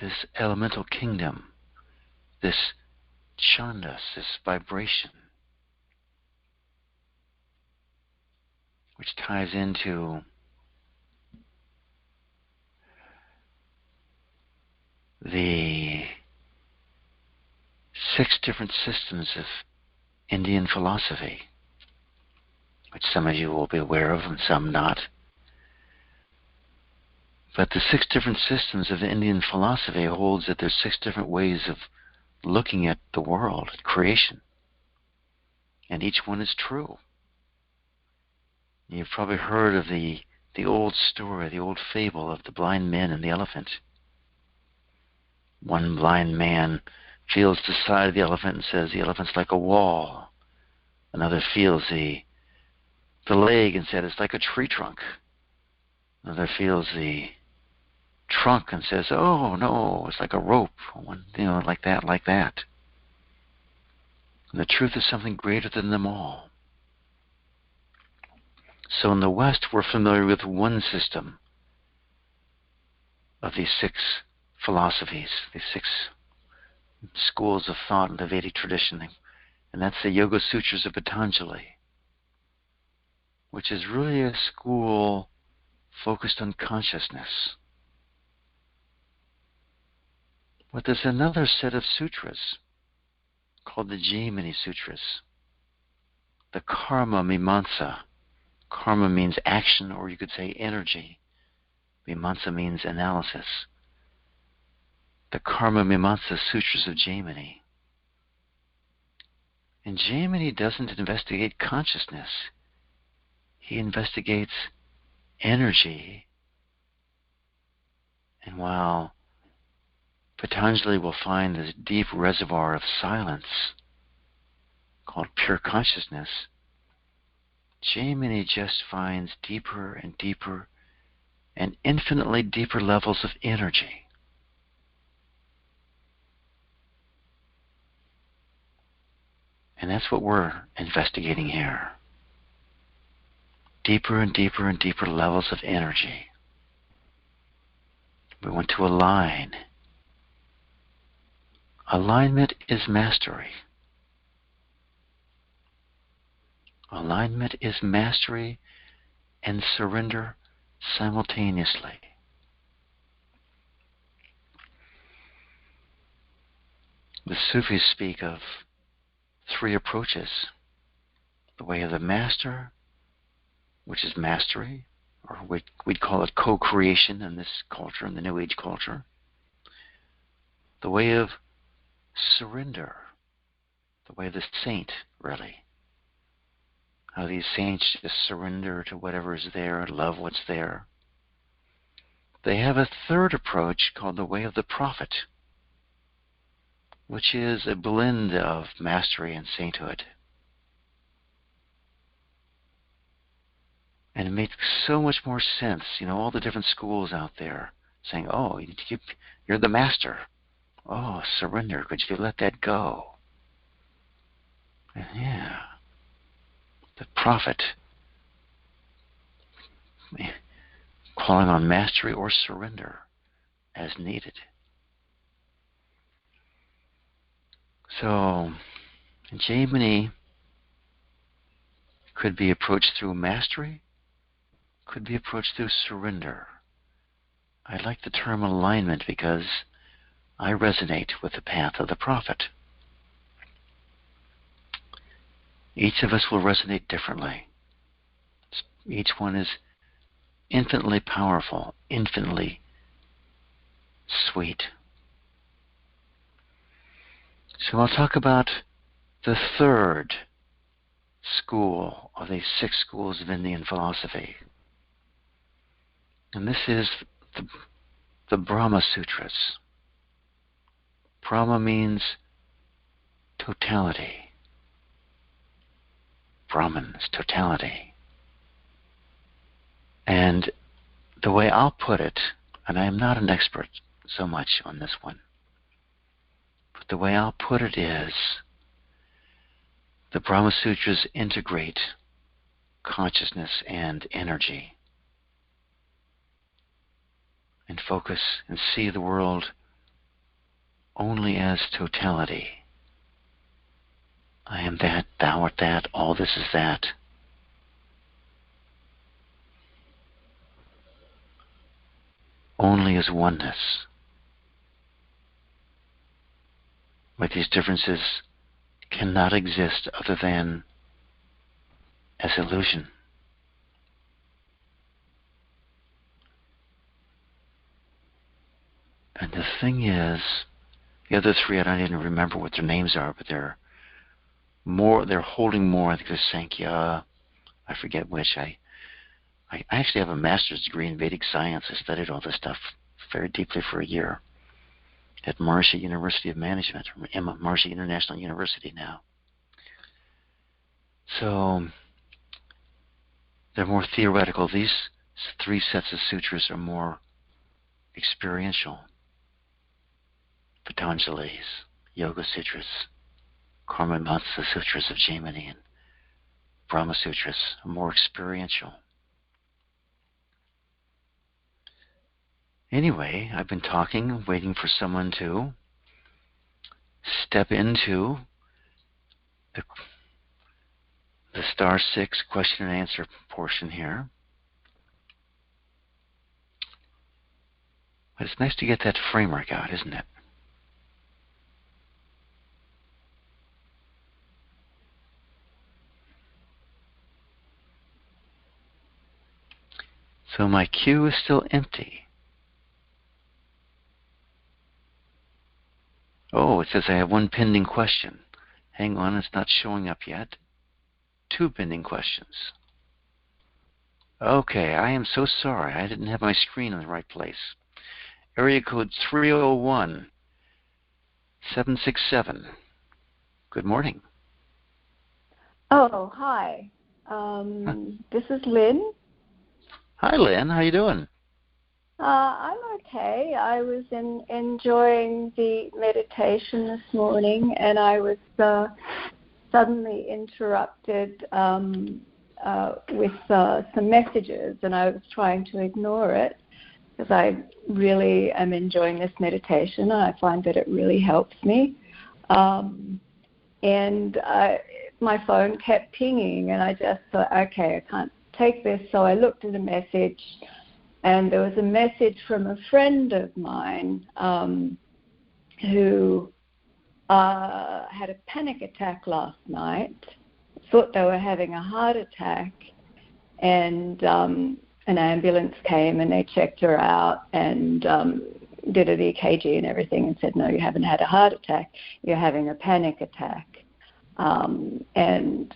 [SPEAKER 1] this elemental kingdom, this chandas, this vibration, which ties into the 6 different systems of Indian philosophy, which some of you will be aware of and some not. But the 6 different systems of Indian philosophy holds that there's 6 different ways of looking at the world, creation. And each one is true. You've probably heard of the old story, the old fable of the blind man and the elephant. One blind man feels the side of the elephant and says the elephant's like a wall. Another feels the leg and said it's like a tree trunk. Another feels the trunk and says, oh no, it's like a rope, like that. And the truth is something greater than them all. So in the West, we're familiar with one system of these 6 philosophies, these 6 schools of thought in the Vedic tradition, and that's the Yoga Sutras of Patanjali, which is really a school focused on consciousness. But there's another set of sutras called the Jaimini Sutras, the Karma Mimamsa. Karma means action, or you could say energy. Mimamsa means analysis. The Karma Mimamsa Sutras of Jaimini. And Jaimini doesn't investigate consciousness. He investigates energy. And while Patanjali will find this deep reservoir of silence called pure consciousness, Jaimini just finds deeper and deeper and infinitely deeper levels of energy. And that's what we're investigating here. Deeper and deeper and deeper levels of energy. We want to align. Alignment is mastery. Alignment is mastery and surrender simultaneously. The Sufis speak of 3 approaches. The way of the master, which is mastery, or we'd call it co-creation in this culture, in the New Age culture. The way of surrender, the way of the saint, really. How these saints just surrender to whatever is there and love what's there. They have a 3rd approach called the way of the prophet, which is a blend of mastery and sainthood. And it makes so much more sense, all the different schools out there saying, oh, you're the master. Oh, surrender. Could you let that go? And yeah. The prophet, calling on mastery or surrender as needed. So, Jaimini could be approached through mastery, could be approached through surrender. I like the term alignment because I resonate with the path of the prophet. Each of us will resonate differently. Each one is infinitely powerful, infinitely sweet. So I'll talk about the 3rd school of these 6 schools of Indian philosophy. And this is the Brahma Sutras. Brahma means totality. Brahman is totality. And the way I'll put it, and I am not an expert so much on this one, but the way I'll put it is the Brahma Sutras integrate consciousness and energy and focus and see the world only as totality. I am that, thou art that, all this is that. Only as oneness. But these differences cannot exist other than as illusion. And the thing is, the other three, I don't even remember what their names are, but they're holding more. I think there's Sankhya, I forget which. I actually have a master's degree in Vedic science. I studied all this stuff very deeply for a year at Maharishi University of Management, or Maharishi International University now. So they're more theoretical. These three sets of sutras are more experiential. Patanjali's Yoga Sutras, Karma Matsa Sutras of Jaimini, and Brahma Sutras are more experiential. Anyway, I've been talking, waiting for someone to step into the star 6 question and answer portion here. But it's nice to get that framework out, isn't it? So my queue is still empty. Oh, it says I have one pending question. Hang on, it's not showing up yet. 2 pending questions. Okay, I am so sorry. I didn't have my screen in the right place. Area code 301-767. Good morning.
[SPEAKER 2] Oh, hi. This is Lynn.
[SPEAKER 1] Hi, Lynn. How you doing?
[SPEAKER 2] I'm okay. I was enjoying the meditation this morning, and I was suddenly interrupted with some messages, and I was trying to ignore it because I really am enjoying this meditation, and I find that it really helps me. My phone kept pinging, and I just thought, okay, I can't take this. So I looked at a message, and there was a message from a friend of mine who had a panic attack last night, thought they were having a heart attack, and an ambulance came and they checked her out and did an EKG and everything and said, no, you haven't had a heart attack, you're having a panic attack. And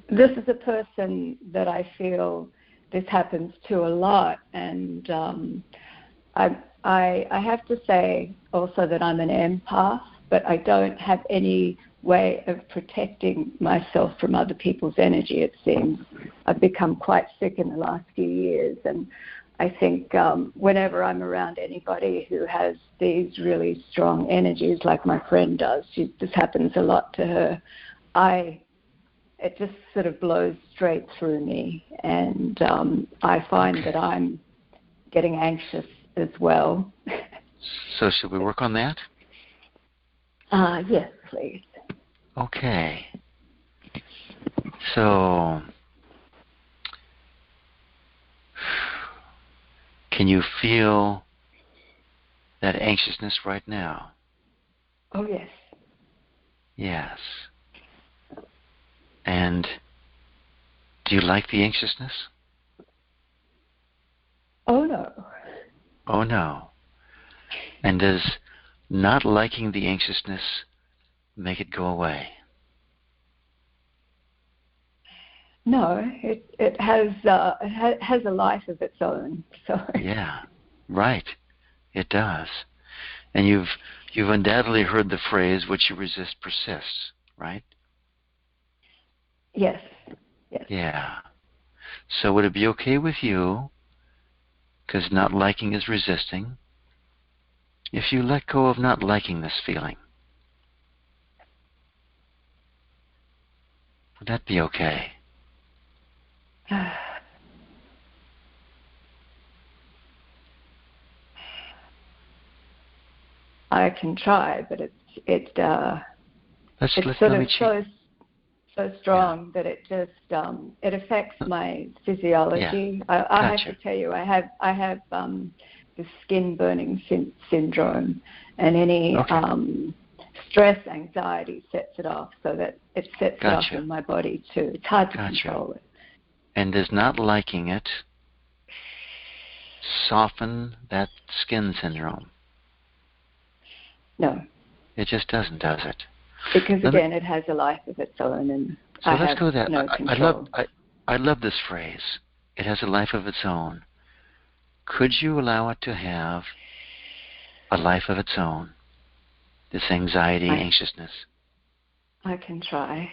[SPEAKER 2] this is a person that I feel this happens to a lot, and I have to say also that I'm an empath, but I don't have any way of protecting myself from other people's energy, it seems. I've become quite sick in the last few years, and I think whenever I'm around anybody who has these really strong energies like my friend does, this happens a lot to her, it just sort of blows straight through me, and I find that I'm getting anxious as well.
[SPEAKER 1] So should we work on that?
[SPEAKER 2] Yes, please.
[SPEAKER 1] Okay. So, can you feel that anxiousness right now?
[SPEAKER 2] Oh, yes.
[SPEAKER 1] Yes. And do you like the anxiousness?
[SPEAKER 2] Oh, no.
[SPEAKER 1] Oh, no. And does not liking the anxiousness make it go away?
[SPEAKER 2] No, it has a life of its own. So.
[SPEAKER 1] Yeah, right. It does. And you've undoubtedly heard the phrase, "What you resist persists," right?
[SPEAKER 2] Yes. Yes.
[SPEAKER 1] Yeah. So would it be okay with you, because not liking is resisting, if you let go of not liking this feeling? Would that be okay?
[SPEAKER 2] I can try, but it's
[SPEAKER 1] Let
[SPEAKER 2] sort
[SPEAKER 1] me
[SPEAKER 2] of so strong that it just it affects my physiology. I have
[SPEAKER 1] Gotcha.
[SPEAKER 2] to tell you, I have the skin burning syndrome, and any
[SPEAKER 1] Okay.
[SPEAKER 2] stress, anxiety sets it off, so that it sets it off
[SPEAKER 1] Gotcha.
[SPEAKER 2] in my body too. It's hard to
[SPEAKER 1] Gotcha.
[SPEAKER 2] control it.
[SPEAKER 1] And does not liking it soften that skin syndrome?
[SPEAKER 2] No,
[SPEAKER 1] It just doesn't, does it?
[SPEAKER 2] because
[SPEAKER 1] Let me,
[SPEAKER 2] again, it has a life of its own, and
[SPEAKER 1] so
[SPEAKER 2] I
[SPEAKER 1] let's
[SPEAKER 2] have
[SPEAKER 1] go that.
[SPEAKER 2] no control.
[SPEAKER 1] I love this phrase. It has a life of its own. Could you allow it to have a life of its own? This anxiety, anxiousness.
[SPEAKER 2] I can try.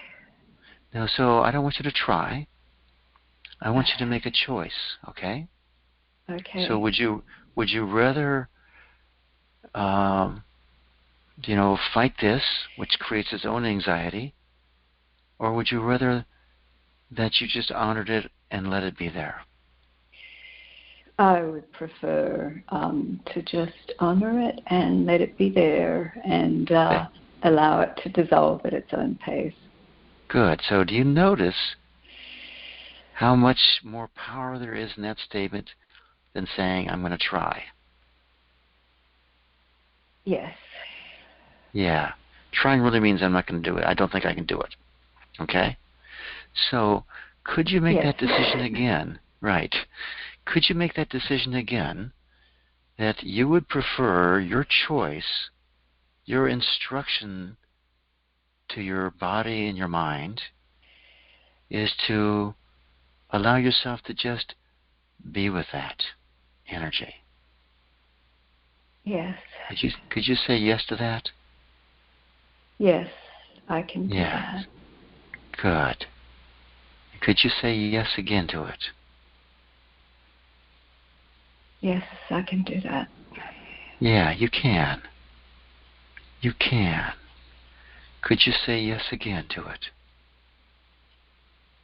[SPEAKER 1] No, so I don't want you to try. I want you to make a choice, okay?
[SPEAKER 2] Okay.
[SPEAKER 1] So would you rather fight this, which creates its own anxiety, or would you rather that you just honored it and let it be there?
[SPEAKER 2] I would prefer to just honor it and let it be there and allow it to dissolve at its own pace.
[SPEAKER 1] Good. So do you notice how much more power there is in that statement than saying, I'm going to try?
[SPEAKER 2] Yes.
[SPEAKER 1] Yeah. Trying really means I'm not going to do it. I don't think I can do it. Okay? So could you make that decision again? Right. Could you make that decision again that you would prefer your choice, your instruction to your body and your mind is to allow yourself to just be with that energy?
[SPEAKER 2] Yes.
[SPEAKER 1] Could you say yes to that?
[SPEAKER 2] Yes, I can do that.
[SPEAKER 1] Good. Could you say yes again to it?
[SPEAKER 2] Yes, I can do that.
[SPEAKER 1] Yeah, you can. You can. Could you say yes again to it?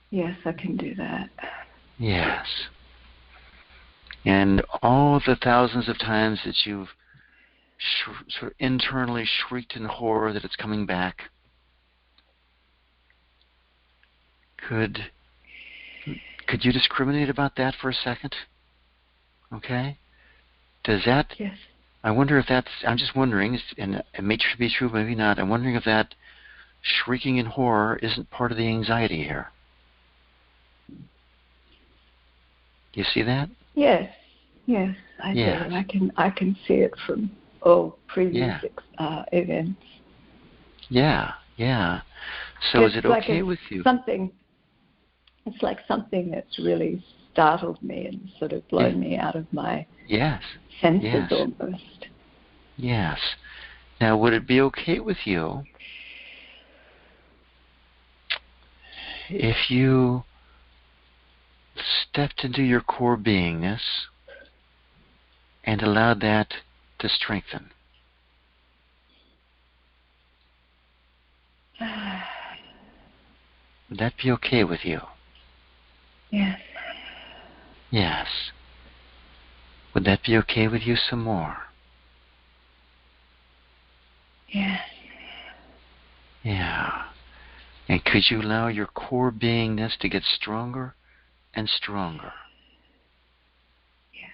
[SPEAKER 2] Yes, I can do that.
[SPEAKER 1] Yes. And all the thousands of times that you've sort of internally shrieked in horror that it's coming back, could you discriminate about that for a second? Okay? Does that...
[SPEAKER 2] Yes.
[SPEAKER 1] I wonder if that's... I'm just wondering, and it may be true, maybe not. I'm wondering if that shrieking in horror isn't part of the anxiety here. Do you see that?
[SPEAKER 2] Yes. Yes, I do. I can see it from previous events.
[SPEAKER 1] Yeah, yeah. So is it okay with you?
[SPEAKER 2] It's like something that's really startled me and sort of blown me out of my senses almost.
[SPEAKER 1] Yes. Now, would it be okay with you if you stepped into your core beingness and allowed that to strengthen? Would that be okay with you?
[SPEAKER 2] Yes.
[SPEAKER 1] Yes. Would that be okay with you some more?
[SPEAKER 2] Yes.
[SPEAKER 1] Yeah. And could you allow your core beingness to get stronger and stronger?
[SPEAKER 2] Yes.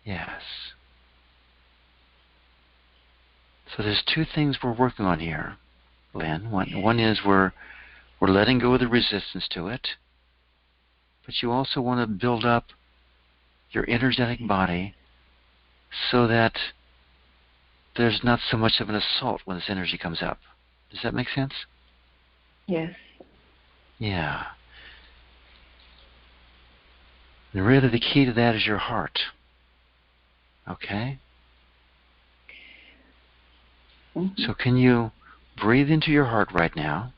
[SPEAKER 1] Yes. So there's two things we're working on here, Lynn. One is we're letting go of the resistance to it, but you also want to build up your energetic body so that there's not so much of an assault when this energy comes up. Does that make sense?
[SPEAKER 2] Yes.
[SPEAKER 1] Yeah. And really the key to that is your heart. Okay?
[SPEAKER 2] Mm-hmm.
[SPEAKER 1] So can you breathe into your heart right now?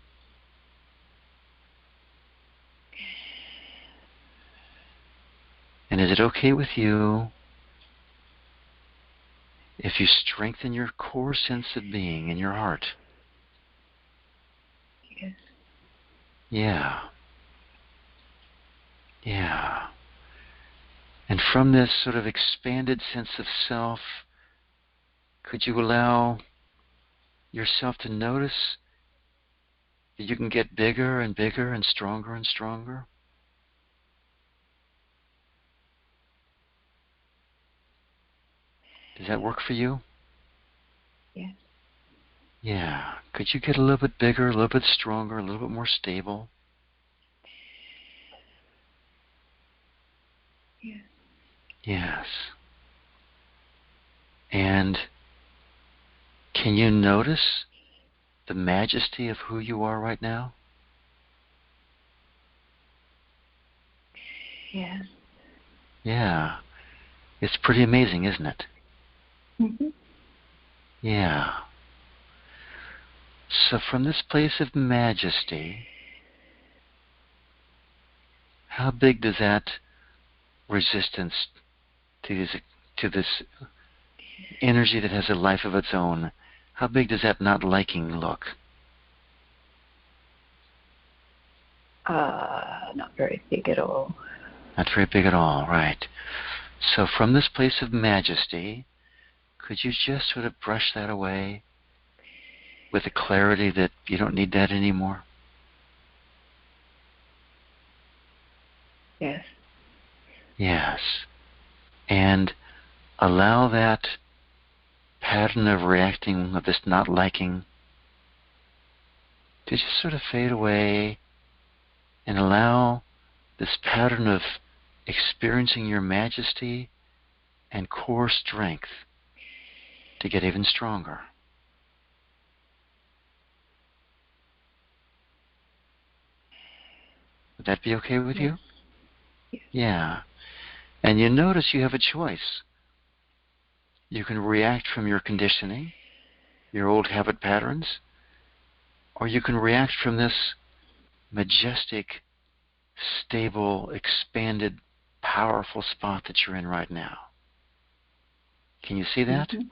[SPEAKER 1] And is it okay with you if you strengthen your core sense of being in your heart?
[SPEAKER 2] Yes.
[SPEAKER 1] Yeah. Yeah. And from this sort of expanded sense of self could you allow yourself to notice that you can get bigger and bigger and stronger and stronger? Does that work for you?
[SPEAKER 2] Yes.
[SPEAKER 1] Yeah. Could you get a little bit bigger, a little bit stronger, a little bit more stable?
[SPEAKER 2] Yes.
[SPEAKER 1] Yes. And can you notice the majesty of who you are right now?
[SPEAKER 2] Yes.
[SPEAKER 1] Yeah. It's pretty amazing, isn't it?
[SPEAKER 2] Mm-hmm.
[SPEAKER 1] Yeah. So from this place of majesty, how big does that resistance to this energy that has a life of its own, how big does that not liking look?
[SPEAKER 2] Not very big at all.
[SPEAKER 1] Not very big at all, right. So from this place of majesty, could you just sort of brush that away with the clarity that you don't need that anymore?
[SPEAKER 2] Yes.
[SPEAKER 1] Yes. And allow that pattern of reacting, of this not liking, to just sort of fade away, and allow this pattern of experiencing your majesty and core strength to get even stronger. Would that be okay with you?
[SPEAKER 2] Yes.
[SPEAKER 1] Yeah. And you notice you have a choice. You can react from your conditioning, your old habit patterns, or you can react from this majestic, stable, expanded, powerful spot that you're in right now. Can you see that?
[SPEAKER 2] Mm-hmm.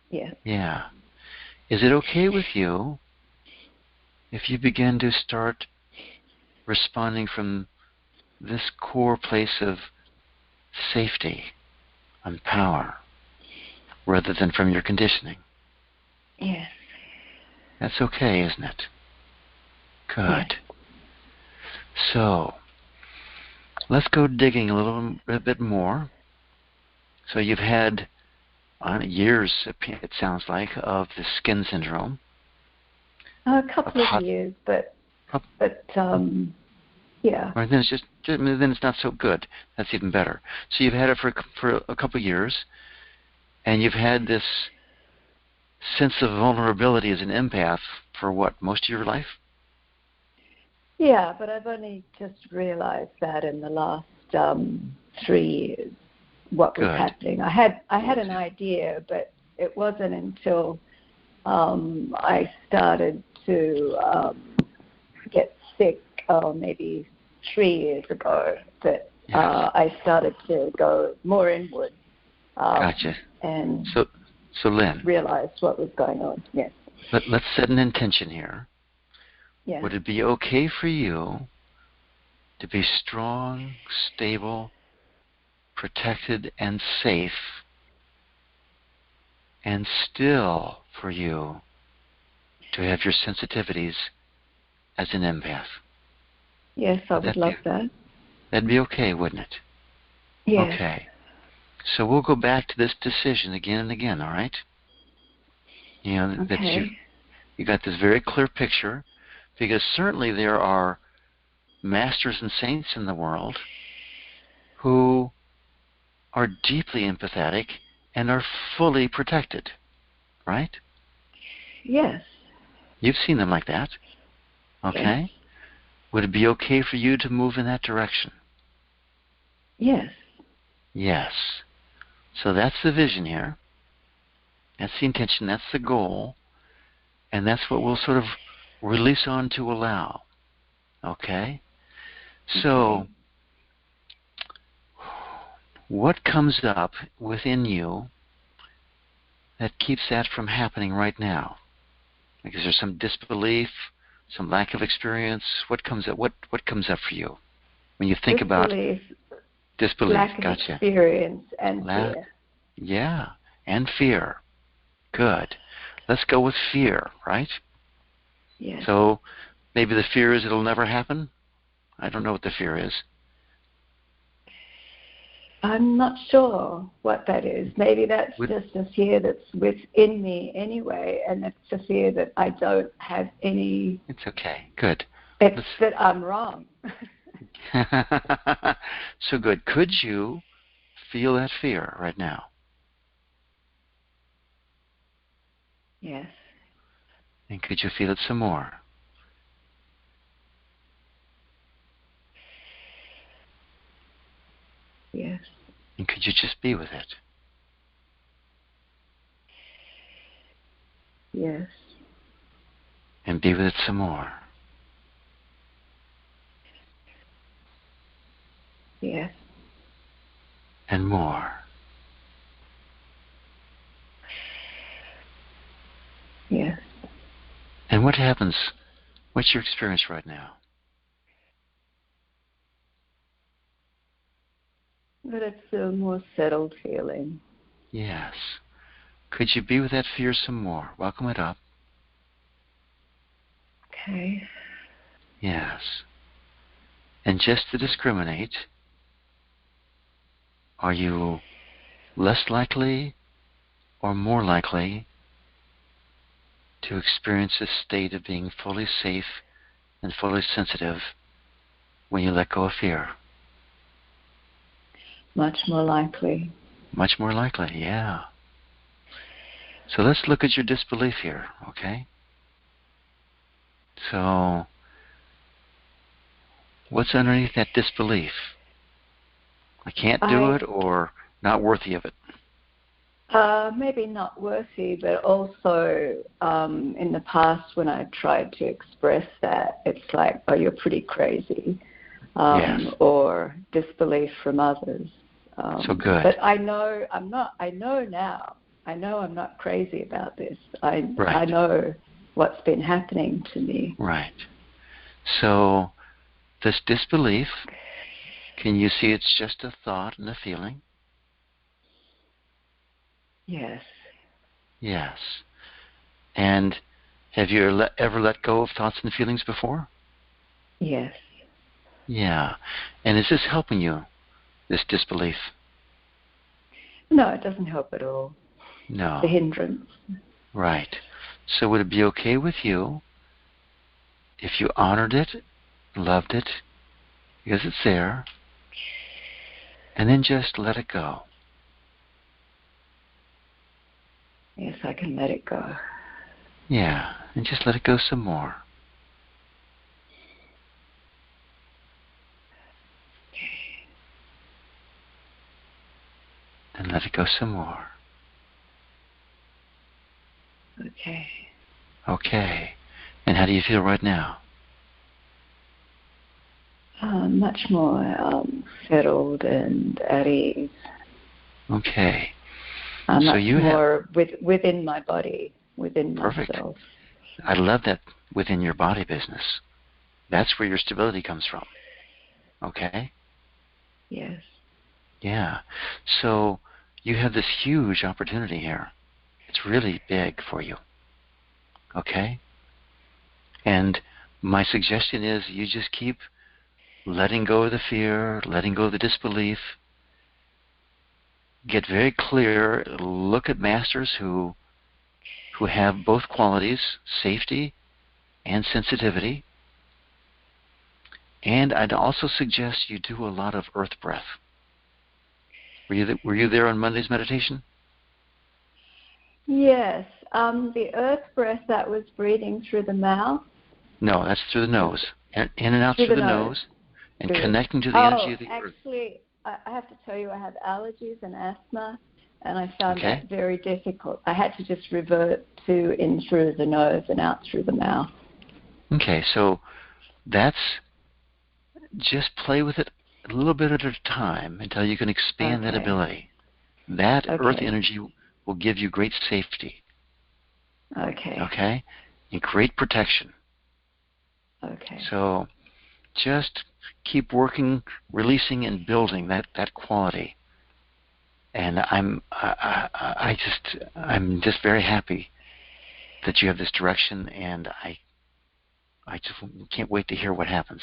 [SPEAKER 2] Yes.
[SPEAKER 1] Yeah. Is it okay with you if you begin to start responding from this core place of safety and power rather than from your conditioning?
[SPEAKER 2] Yes.
[SPEAKER 1] That's okay, isn't it? Good.
[SPEAKER 2] Yes.
[SPEAKER 1] So, let's go digging a bit more. So you've had years, it sounds like, of the skin syndrome.
[SPEAKER 2] A couple of years, but yeah.
[SPEAKER 1] Right, then it's not so good. That's even better. So you've had it for a couple of years, and you've had this sense of vulnerability as an empath for what, most of your life?
[SPEAKER 2] Yeah, but I've only just realized that in the last 3 years what was happening. I had an idea, but it wasn't until I started to get sick, maybe 3 years ago, that I started to go more inward.
[SPEAKER 1] Gotcha.
[SPEAKER 2] And
[SPEAKER 1] so Lynn,
[SPEAKER 2] realized what was going on. Yes.
[SPEAKER 1] Let's set an intention here.
[SPEAKER 2] Yeah.
[SPEAKER 1] Would it be okay for you to be strong, stable, protected, and safe, and still for you to have your sensitivities as an empath?
[SPEAKER 2] Yes, I would love that.
[SPEAKER 1] That'd be okay, wouldn't it?
[SPEAKER 2] Yes.
[SPEAKER 1] Okay. So we'll go back to this decision again and again, all right? You know,
[SPEAKER 2] okay.
[SPEAKER 1] that you got this very clear picture, because certainly there are masters and saints in the world who are deeply empathetic and are fully protected, right?
[SPEAKER 2] Yes.
[SPEAKER 1] You've seen them like that, okay?
[SPEAKER 2] Yes.
[SPEAKER 1] Would it be okay for you to move in that direction?
[SPEAKER 2] Yes.
[SPEAKER 1] Yes. So that's the vision here. That's the intention. That's the goal. And that's what we'll sort of release on to allow. Okay? So, what comes up within you that keeps that from happening right now? Like, is there some disbelief, some lack of experience? What comes up? What comes up for you when you think about disbelief?
[SPEAKER 2] Lack of experience and fear.
[SPEAKER 1] Yeah, and fear. Good. Let's go with fear, right?
[SPEAKER 2] Yes.
[SPEAKER 1] So maybe the fear is it'll never happen? I don't know what the fear is.
[SPEAKER 2] I'm not sure what that is. Maybe that's just a fear that's within me anyway, and it's a fear that I don't have any.
[SPEAKER 1] It's okay. Good.
[SPEAKER 2] It's that I'm wrong.
[SPEAKER 1] So good. Could you feel that fear right now?
[SPEAKER 2] Yes.
[SPEAKER 1] And could you feel it some more?
[SPEAKER 2] Yes.
[SPEAKER 1] And could you just be with it?
[SPEAKER 2] Yes.
[SPEAKER 1] And be with it some more.
[SPEAKER 2] Yes.
[SPEAKER 1] And more.
[SPEAKER 2] Yes.
[SPEAKER 1] And what happens? What's your experience right now?
[SPEAKER 2] But it's a more settled feeling.
[SPEAKER 1] Yes. Could you be with that fear some more? Welcome it up.
[SPEAKER 2] Okay.
[SPEAKER 1] Yes. And just to discriminate, are you less likely or more likely to experience a state of being fully safe and fully sensitive when you let go of fear?
[SPEAKER 2] Much more likely.
[SPEAKER 1] Much more likely, yeah. So let's look at your disbelief here, okay? So what's underneath that disbelief? I can't do it, or not worthy of it?
[SPEAKER 2] Maybe not worthy, but also in the past when I tried to express that, it's like, oh, you're pretty crazy,
[SPEAKER 1] Yes.
[SPEAKER 2] or disbelief from others.
[SPEAKER 1] So good.
[SPEAKER 2] But I know I'm not. I know now. I know I'm not crazy about this. I know what's been happening to me.
[SPEAKER 1] Right. So this disbelief, can you see it's just a thought and a feeling?
[SPEAKER 2] Yes.
[SPEAKER 1] Yes. And have you ever let go of thoughts and feelings before?
[SPEAKER 2] Yes.
[SPEAKER 1] Yeah. And is this helping you, this disbelief?
[SPEAKER 2] No, it doesn't help at all.
[SPEAKER 1] No.
[SPEAKER 2] The hindrance.
[SPEAKER 1] Right. So would it be okay with you if you honored it, loved it, because it's there, and then just let it go?
[SPEAKER 2] Yes, I can let it go.
[SPEAKER 1] Yeah, and just let it go some more. And let it go some more.
[SPEAKER 2] Okay.
[SPEAKER 1] Okay. And how do you feel right now?
[SPEAKER 2] Much more settled and at ease.
[SPEAKER 1] Okay.
[SPEAKER 2] Much more within my body, within
[SPEAKER 1] Perfect.
[SPEAKER 2] myself.
[SPEAKER 1] I love that within your body business. That's where your stability comes from. Okay?
[SPEAKER 2] Yes.
[SPEAKER 1] Yeah. So you have this huge opportunity here. It's really big for you. Okay? And my suggestion is you just keep letting go of the fear, letting go of the disbelief. Get very clear. Look at masters who have both qualities, safety and sensitivity. And I'd also suggest you do a lot of earth breath. Were you there on Monday's meditation?
[SPEAKER 2] Yes. The earth breath, that was breathing through the mouth.
[SPEAKER 1] No, that's through the nose. In and out through the nose. And connecting to the energy of the earth.
[SPEAKER 2] Actually, I have to tell you, I have allergies and asthma, and I found that very difficult. I had to just revert to in through the nose and out through the mouth.
[SPEAKER 1] Okay, so that's, just play with it a little bit at a time until you can expand that ability. That earth energy will give you great safety.
[SPEAKER 2] Okay.
[SPEAKER 1] Okay? And great protection.
[SPEAKER 2] Okay.
[SPEAKER 1] So just keep working, releasing, and building that quality. And I'm just very happy that you have this direction, and I just can't wait to hear what happens.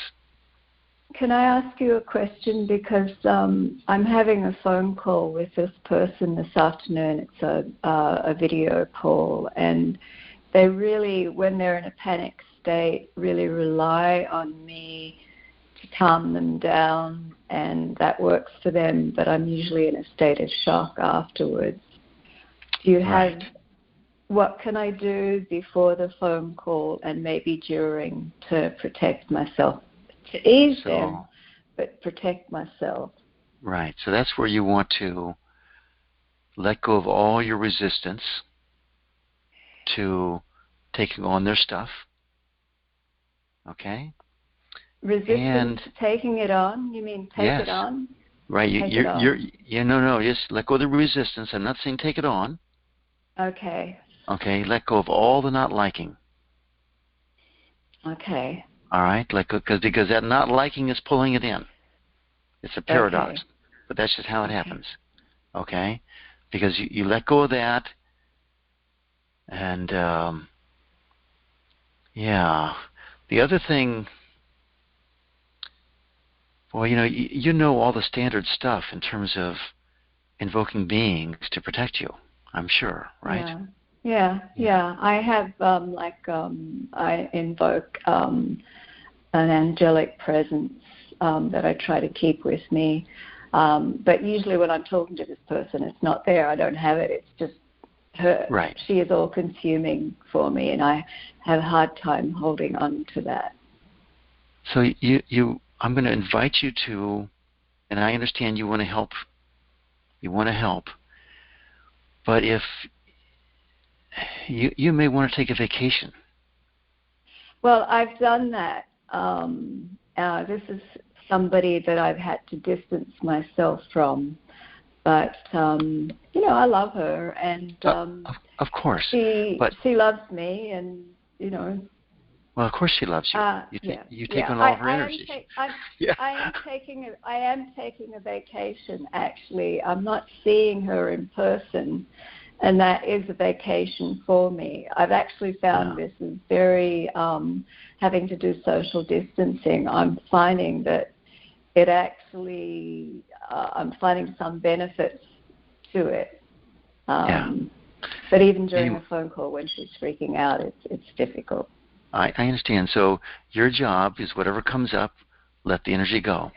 [SPEAKER 2] Can I ask you a question? Because I'm having a phone call with this person this afternoon. It's a video call, and they really, when they're in a panic state, really rely on me to calm them down, and that works for them, but I'm usually in a state of shock afterwards. Do you have, what can I do before the phone call and maybe during to protect myself? To ease them, but protect myself.
[SPEAKER 1] Right. So that's where you want to let go of all your resistance to taking on their stuff. Okay?
[SPEAKER 2] Resistance to taking it on? You mean take it on?
[SPEAKER 1] Right. No. Just let go of the resistance. I'm not saying take it on.
[SPEAKER 2] Okay.
[SPEAKER 1] Okay. Let go of all the not liking.
[SPEAKER 2] Okay.
[SPEAKER 1] All right. Let go, because that not liking is pulling it in. It's a paradox, but that's just how it happens. Okay. Because you let go of that, and the other thing. Well, you know all the standard stuff in terms of invoking beings to protect you, I'm sure, right?
[SPEAKER 2] Yeah. I have, I invoke an angelic presence that I try to keep with me. But usually when I'm talking to this person, it's not there. I don't have it. It's just her.
[SPEAKER 1] Right.
[SPEAKER 2] She is all-consuming for me, and I have a hard time holding on to that.
[SPEAKER 1] So I'm going to invite you to, and I understand you want to help. You want to help, but if you may want to take a vacation.
[SPEAKER 2] Well, I've done that. This is somebody that I've had to distance myself from, but I love her, and
[SPEAKER 1] of course,
[SPEAKER 2] she loves me, and
[SPEAKER 1] Well, of course she loves you. You take on all of her energy.
[SPEAKER 2] I am taking a vacation, actually. I'm not seeing her in person, and that is a vacation for me. I've actually found this is very, having to do social distancing, I'm finding that it actually, I'm finding some benefits to it. But even during a phone call when she's freaking out, it's difficult.
[SPEAKER 1] I understand. So your job is whatever comes up, let the energy go.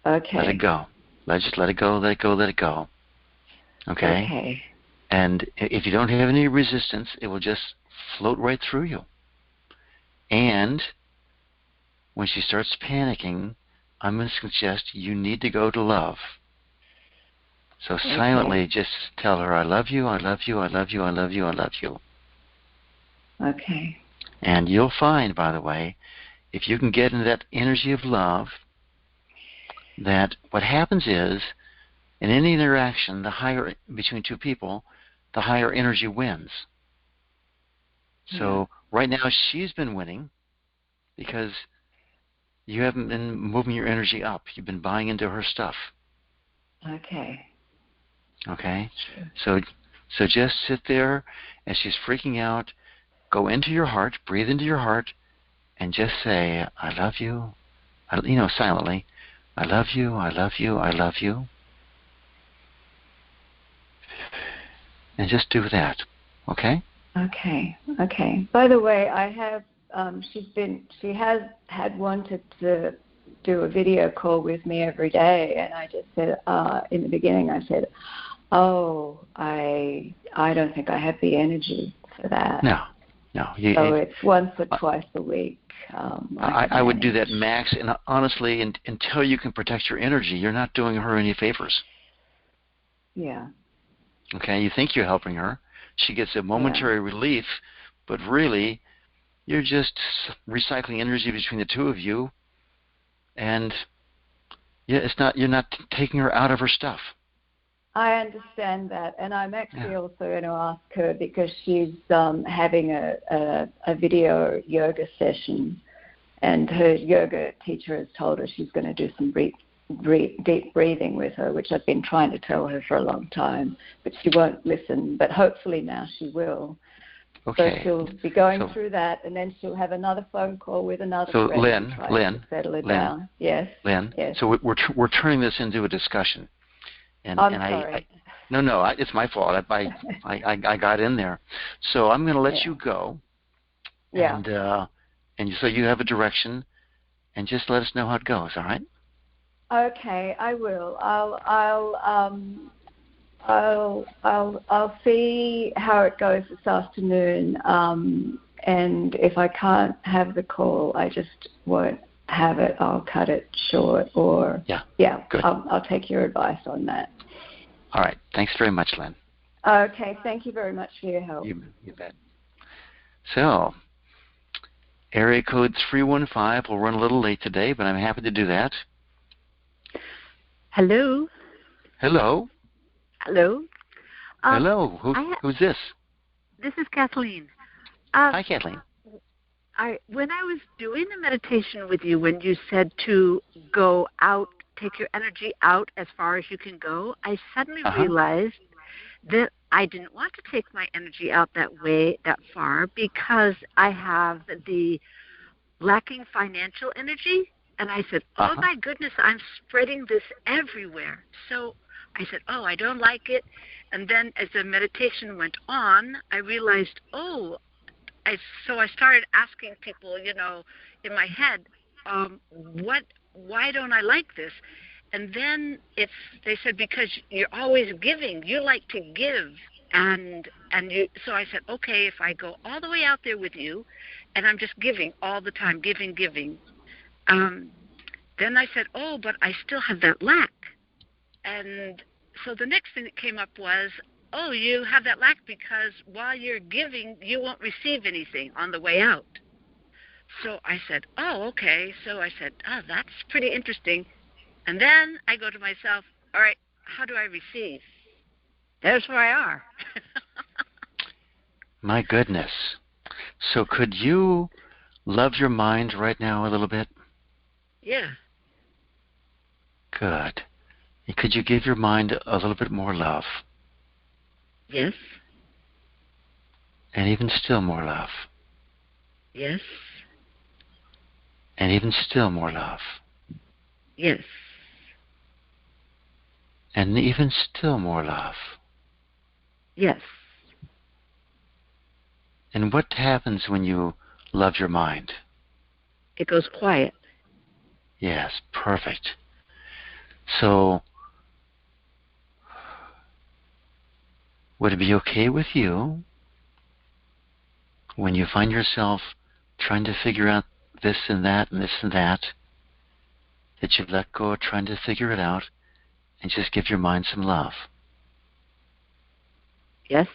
[SPEAKER 2] Okay.
[SPEAKER 1] Let it go. Just let it go, let it go, let it go. Okay?
[SPEAKER 2] Okay.
[SPEAKER 1] And if you don't have any resistance, it will just float right through you. And when she starts panicking, I'm going to suggest you need to go to love. So silently just tell her, I love you, I love you, I love you, I love you, I love you.
[SPEAKER 2] Okay.
[SPEAKER 1] And you'll find, by the way, if you can get into that energy of love, that what happens is, in any interaction, the higher between two people, the higher energy wins. So right now she's been winning because you haven't been moving your energy up. You've been buying into her stuff.
[SPEAKER 2] Okay.
[SPEAKER 1] Okay?
[SPEAKER 2] Sure.
[SPEAKER 1] So just sit there as she's freaking out. Go into your heart, breathe into your heart, and just say, I love you, silently. I love you, I love you, I love you. And just do that, okay?
[SPEAKER 2] Okay. By the way, I have, she has had wanted to do a video call with me every day, and I just said, in the beginning, I said, I don't think I have the energy for that.
[SPEAKER 1] No.
[SPEAKER 2] So it's once or twice a week.
[SPEAKER 1] I would do that max, and honestly, until you can protect your energy, you're not doing her any favors.
[SPEAKER 2] Yeah.
[SPEAKER 1] Okay, you think you're helping her. She gets a momentary relief, but really, you're just recycling energy between the two of you, and you're not taking her out of her stuff.
[SPEAKER 2] I understand that, and I'm actually also going to ask her because she's having a video yoga session, and her yoga teacher has told her she's going to do some deep breathing with her, which I've been trying to tell her for a long time, but she won't listen. But hopefully now she will.
[SPEAKER 1] Okay.
[SPEAKER 2] So she'll be going through that, and then she'll have another phone call with another
[SPEAKER 1] so
[SPEAKER 2] friend
[SPEAKER 1] Lynn,
[SPEAKER 2] to settle it down. Yes.
[SPEAKER 1] Lynn.
[SPEAKER 2] Yes.
[SPEAKER 1] So we're turning this into a discussion. And,
[SPEAKER 2] I'm
[SPEAKER 1] and
[SPEAKER 2] sorry.
[SPEAKER 1] No, it's my fault. I got in there. So I'm going to let you go.
[SPEAKER 2] Yeah.
[SPEAKER 1] And so you have a direction, and just let us know how it goes. All right?
[SPEAKER 2] Okay, I will. I'll see how it goes this afternoon. And if I can't have the call, I just won't have it. I'll cut it short, or
[SPEAKER 1] good.
[SPEAKER 2] I'll take your advice on that.
[SPEAKER 1] All right. Thanks very much, Lynn.
[SPEAKER 2] Okay. Thank you very much for your help.
[SPEAKER 1] You bet. So, area code 315 will run a little late today, but I'm happy to do that.
[SPEAKER 3] Hello.
[SPEAKER 1] Hello.
[SPEAKER 3] Hello.
[SPEAKER 1] Hello. Who's this?
[SPEAKER 3] This is Kathleen.
[SPEAKER 1] Hi, Kathleen.
[SPEAKER 3] When I was doing the meditation with you, when you said to go out, take your energy out as far as you can go, I suddenly realized that I didn't want to take my energy out that far, because I have the lacking financial energy. And I said, oh my goodness, I'm spreading this everywhere. So I said, oh, I don't like it. And then as the meditation went on, I realized, so I started asking people, in my head, why don't I like this? And then they said, because you're always giving, you like to give. So I said, okay, if I go all the way out there with you, and I'm just giving all the time, giving. Then I said, but I still have that lack. And so the next thing that came up was, you have that lack because while you're giving, you won't receive anything on the way out. So I said, okay. So I said, that's pretty interesting. And then I go to myself, all right, how do I receive? There's where I are.
[SPEAKER 1] My goodness. So could you love your mind right now a little bit?
[SPEAKER 3] Yeah.
[SPEAKER 1] Good. And could you give your mind a little bit more love?
[SPEAKER 3] Yes.
[SPEAKER 1] And even still more love?
[SPEAKER 3] Yes.
[SPEAKER 1] And even still more love?
[SPEAKER 3] Yes.
[SPEAKER 1] And even still more love?
[SPEAKER 3] Yes.
[SPEAKER 1] And what happens when you love your mind?
[SPEAKER 3] It goes quiet.
[SPEAKER 1] Yes, perfect. So, would it be okay with you when you find yourself trying to figure out this and that, that you let go of trying to figure it out and just give your mind some love?
[SPEAKER 3] Yes.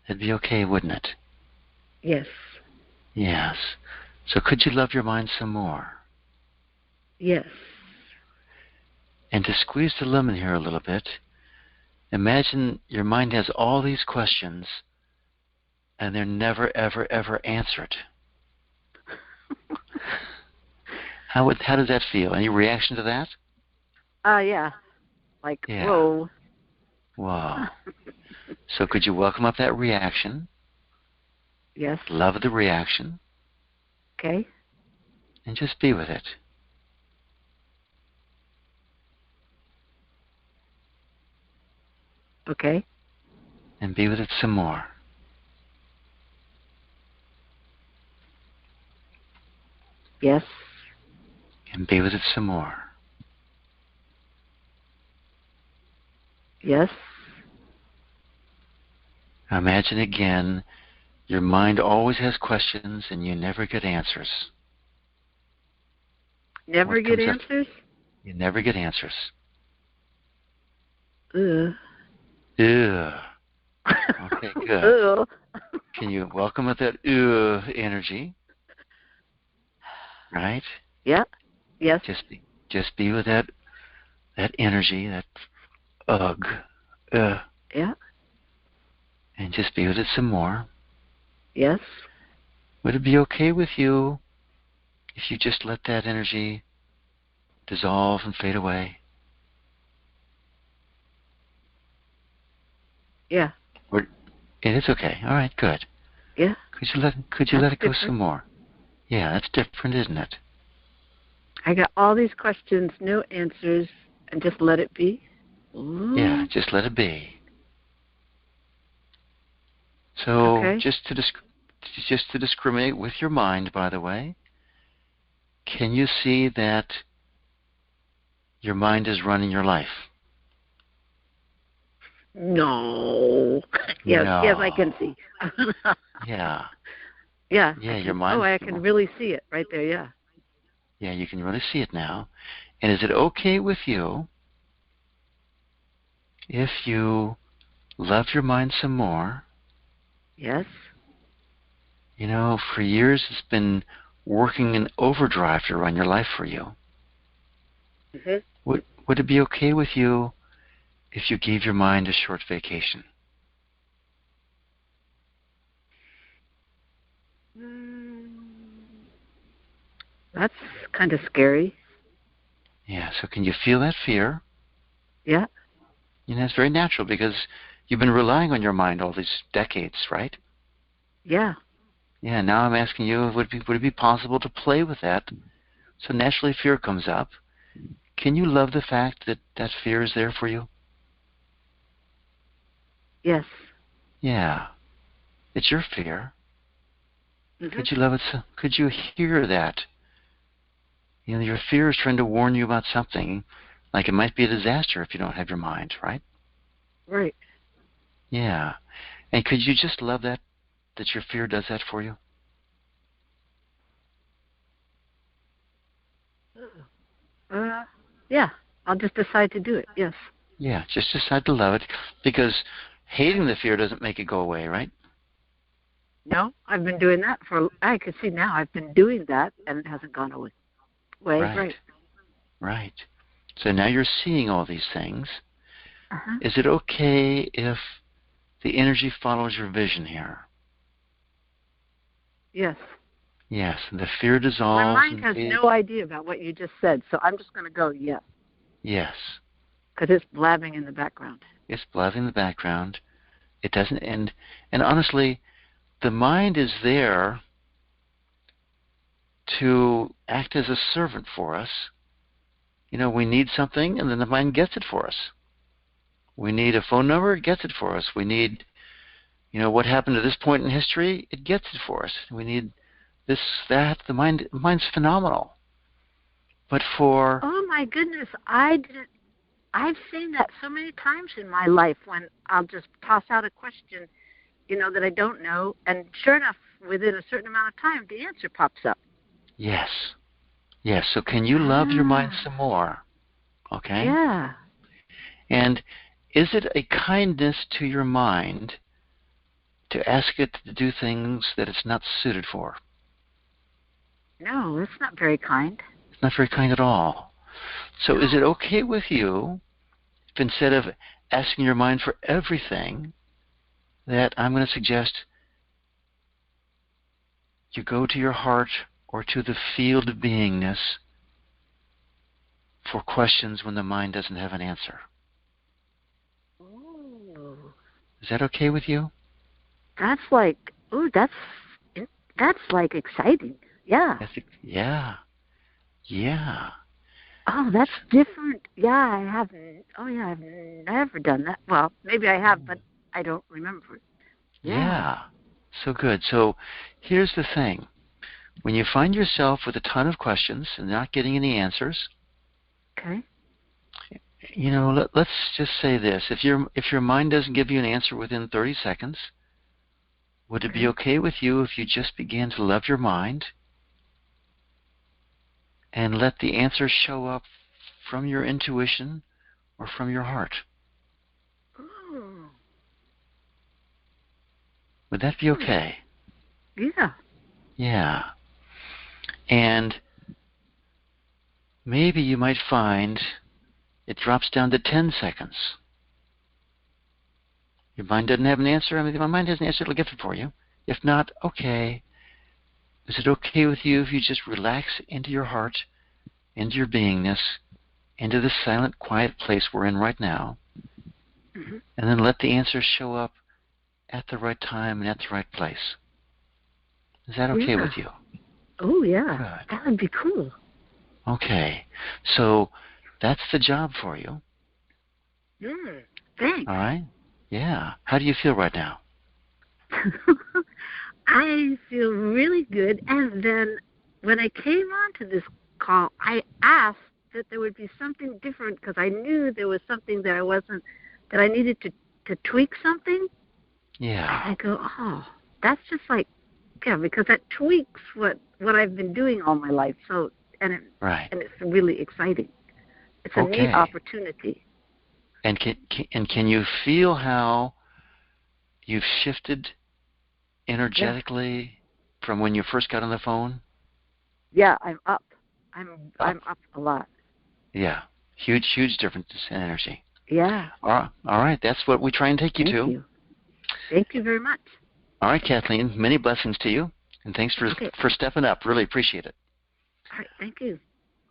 [SPEAKER 1] It'd be okay, wouldn't it?
[SPEAKER 3] Yes.
[SPEAKER 1] Yes. So could you love your mind some more?
[SPEAKER 3] Yes.
[SPEAKER 1] And to squeeze the lemon here a little bit, imagine your mind has all these questions and they're never, ever, ever answered. How does that feel? Any reaction to that?
[SPEAKER 3] Yeah. Whoa.
[SPEAKER 1] Wow. So could you welcome up that reaction?
[SPEAKER 3] Yes.
[SPEAKER 1] Love the reaction.
[SPEAKER 3] Okay.
[SPEAKER 1] And just be with it.
[SPEAKER 3] Okay.
[SPEAKER 1] And be with it some more.
[SPEAKER 3] Yes.
[SPEAKER 1] And be with it some more.
[SPEAKER 3] Yes.
[SPEAKER 1] Now imagine again, your mind always has questions and you never get answers.
[SPEAKER 3] Never get answers?
[SPEAKER 1] You never get answers.
[SPEAKER 3] Ugh.
[SPEAKER 1] Ugh. Okay, good.
[SPEAKER 3] Ugh.
[SPEAKER 1] Can you welcome with that energy? Right?
[SPEAKER 3] Yeah. Yes.
[SPEAKER 1] Just be with that energy, that ugh.
[SPEAKER 3] Yeah.
[SPEAKER 1] And just be with it some more.
[SPEAKER 3] Yes.
[SPEAKER 1] Would it be okay with you if you just let that energy dissolve and fade away?
[SPEAKER 3] Yeah.
[SPEAKER 1] Or, it is okay. All right, good.
[SPEAKER 3] Yeah.
[SPEAKER 1] Could you let it go some more? Yeah, that's different, isn't it?
[SPEAKER 3] I got all these questions, no answers, and just let it be. Ooh.
[SPEAKER 1] Yeah, just let it be. So
[SPEAKER 3] Okay.
[SPEAKER 1] just to discriminate with your mind, by the way, can you see that your mind is running your life?
[SPEAKER 3] No. Yes,
[SPEAKER 1] No.
[SPEAKER 3] yes, I can see.
[SPEAKER 1] Yeah.
[SPEAKER 3] Yeah.
[SPEAKER 1] Yeah, your mind.
[SPEAKER 3] Oh, I can really see it right there. Yeah.
[SPEAKER 1] Yeah, you can really see it now. And is it okay with you if you love your mind some more?
[SPEAKER 3] Yes.
[SPEAKER 1] You know, for years it's been working in overdrive to run your life for you.
[SPEAKER 3] Mm-hmm.
[SPEAKER 1] Would it be okay with you if you gave your mind a short vacation?
[SPEAKER 3] That's kind of scary.
[SPEAKER 1] Yeah, so can you feel that fear?
[SPEAKER 3] Yeah.
[SPEAKER 1] You know, it's very natural because you've been relying on your mind all these decades, right?
[SPEAKER 3] Yeah.
[SPEAKER 1] Yeah, now I'm asking you, would it be possible to play with that? So naturally fear comes up. Can you love the fact that that fear is there for you?
[SPEAKER 3] Yes.
[SPEAKER 1] Yeah. It's your fear.
[SPEAKER 3] Mm-hmm.
[SPEAKER 1] Could you love it? Could you hear that? You know, your fear is trying to warn you about something, like it might be a disaster if you don't have your mind, right?
[SPEAKER 3] Right.
[SPEAKER 1] Yeah. And could you just love that your fear does that for you?
[SPEAKER 3] Yeah. I'll just decide to do it. Yes.
[SPEAKER 1] Yeah, just decide to love it, because hating the fear doesn't make it go away, right?
[SPEAKER 3] No, I've been doing that I can see now I've been doing that and it hasn't gone away. Right.
[SPEAKER 1] Right. So now you're seeing all these things.
[SPEAKER 3] Uh-huh.
[SPEAKER 1] Is it okay if the energy follows your vision here?
[SPEAKER 3] Yes.
[SPEAKER 1] Yes, the fear dissolves.
[SPEAKER 3] My mind has no idea about what you just said, so I'm just going to go yes.
[SPEAKER 1] Yes.
[SPEAKER 3] Because it's blabbing in the background.
[SPEAKER 1] It's blabbing in the background. It doesn't end. And honestly, the mind is there to act as a servant for us. You know, we need something, and then the mind gets it for us. We need a phone number, it gets it for us. We need, you know, what happened at this point in history, it gets it for us. We need this, that. The mind's phenomenal. But for...
[SPEAKER 3] Oh, my goodness. I've seen that so many times in my life when I'll just toss out a question, you know, that I don't know, and sure enough, within a certain amount of time, the answer pops up.
[SPEAKER 1] Yes. Yes, so can you love your mind some more? Okay?
[SPEAKER 3] Yeah.
[SPEAKER 1] And is it a kindness to your mind to ask it to do things that it's not suited for?
[SPEAKER 3] No, it's not very kind.
[SPEAKER 1] It's not very kind at all. So is it okay with you if instead of asking your mind for everything, that I'm going to suggest you go to your heart or to the field of beingness for questions when the mind doesn't have an answer?
[SPEAKER 3] Oh.
[SPEAKER 1] Is that okay with you?
[SPEAKER 3] That's like, that's like exciting. Yeah.
[SPEAKER 1] Yeah. Yeah.
[SPEAKER 3] Oh, that's different. Yeah, I haven't. Oh, yeah, I've never done that. Well, maybe I have, but I don't remember it.
[SPEAKER 1] Yeah. So good. So here's the thing. When you find yourself with a ton of questions and not getting any answers,
[SPEAKER 3] okay,
[SPEAKER 1] you know, let's just say this. If your mind doesn't give you an answer within 30 seconds, would it be okay with you if you just began to love your mind and let the answer show up from your intuition or from your heart?
[SPEAKER 3] Oh.
[SPEAKER 1] Would that be okay?
[SPEAKER 3] Yeah.
[SPEAKER 1] Yeah. And maybe you might find it drops down to 10 seconds. Your mind doesn't have an answer. I mean, if my mind has an answer, it'll get it for you. If not, okay. Is it okay with you if you just relax into your heart into your beingness, into this silent, quiet place we're in right now, and then let the answers show up at the right time and at the right place. Is that okay with you?
[SPEAKER 3] Oh, yeah.
[SPEAKER 1] Good.
[SPEAKER 3] That would be cool.
[SPEAKER 1] Okay. So that's the job for you.
[SPEAKER 3] Thanks.
[SPEAKER 1] All right? Yeah. How do you feel right now?
[SPEAKER 3] I feel really good. And then when I came onto this call, I asked that there would be something different because I knew there was something that I needed to tweak something.
[SPEAKER 1] Yeah.
[SPEAKER 3] And I go, oh, that's just like, yeah, because that tweaks what I've been doing all my life. So, and it's really exciting. It's a neat opportunity.
[SPEAKER 1] And can you feel how you've shifted energetically from when you first got on the phone?
[SPEAKER 3] Yeah, I'm up. I'm up a lot.
[SPEAKER 1] Yeah, huge difference in energy.
[SPEAKER 3] Yeah.
[SPEAKER 1] All right, that's what we try and take you to.
[SPEAKER 3] Thank you. Thank you very much.
[SPEAKER 1] All right, Kathleen, many blessings to you, and thanks for stepping up. Really appreciate it.
[SPEAKER 3] All right, thank you.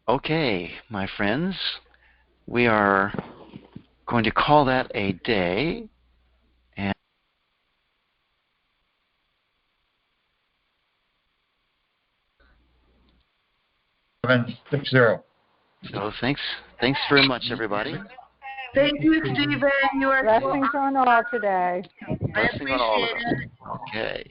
[SPEAKER 1] Okay, my friends, we are going to call that a day. And
[SPEAKER 4] 760.
[SPEAKER 1] so thanks very much, everybody.
[SPEAKER 5] Thank you, Stephen. You are
[SPEAKER 2] Blessings on all today.
[SPEAKER 1] Blessing on all of us. Okay.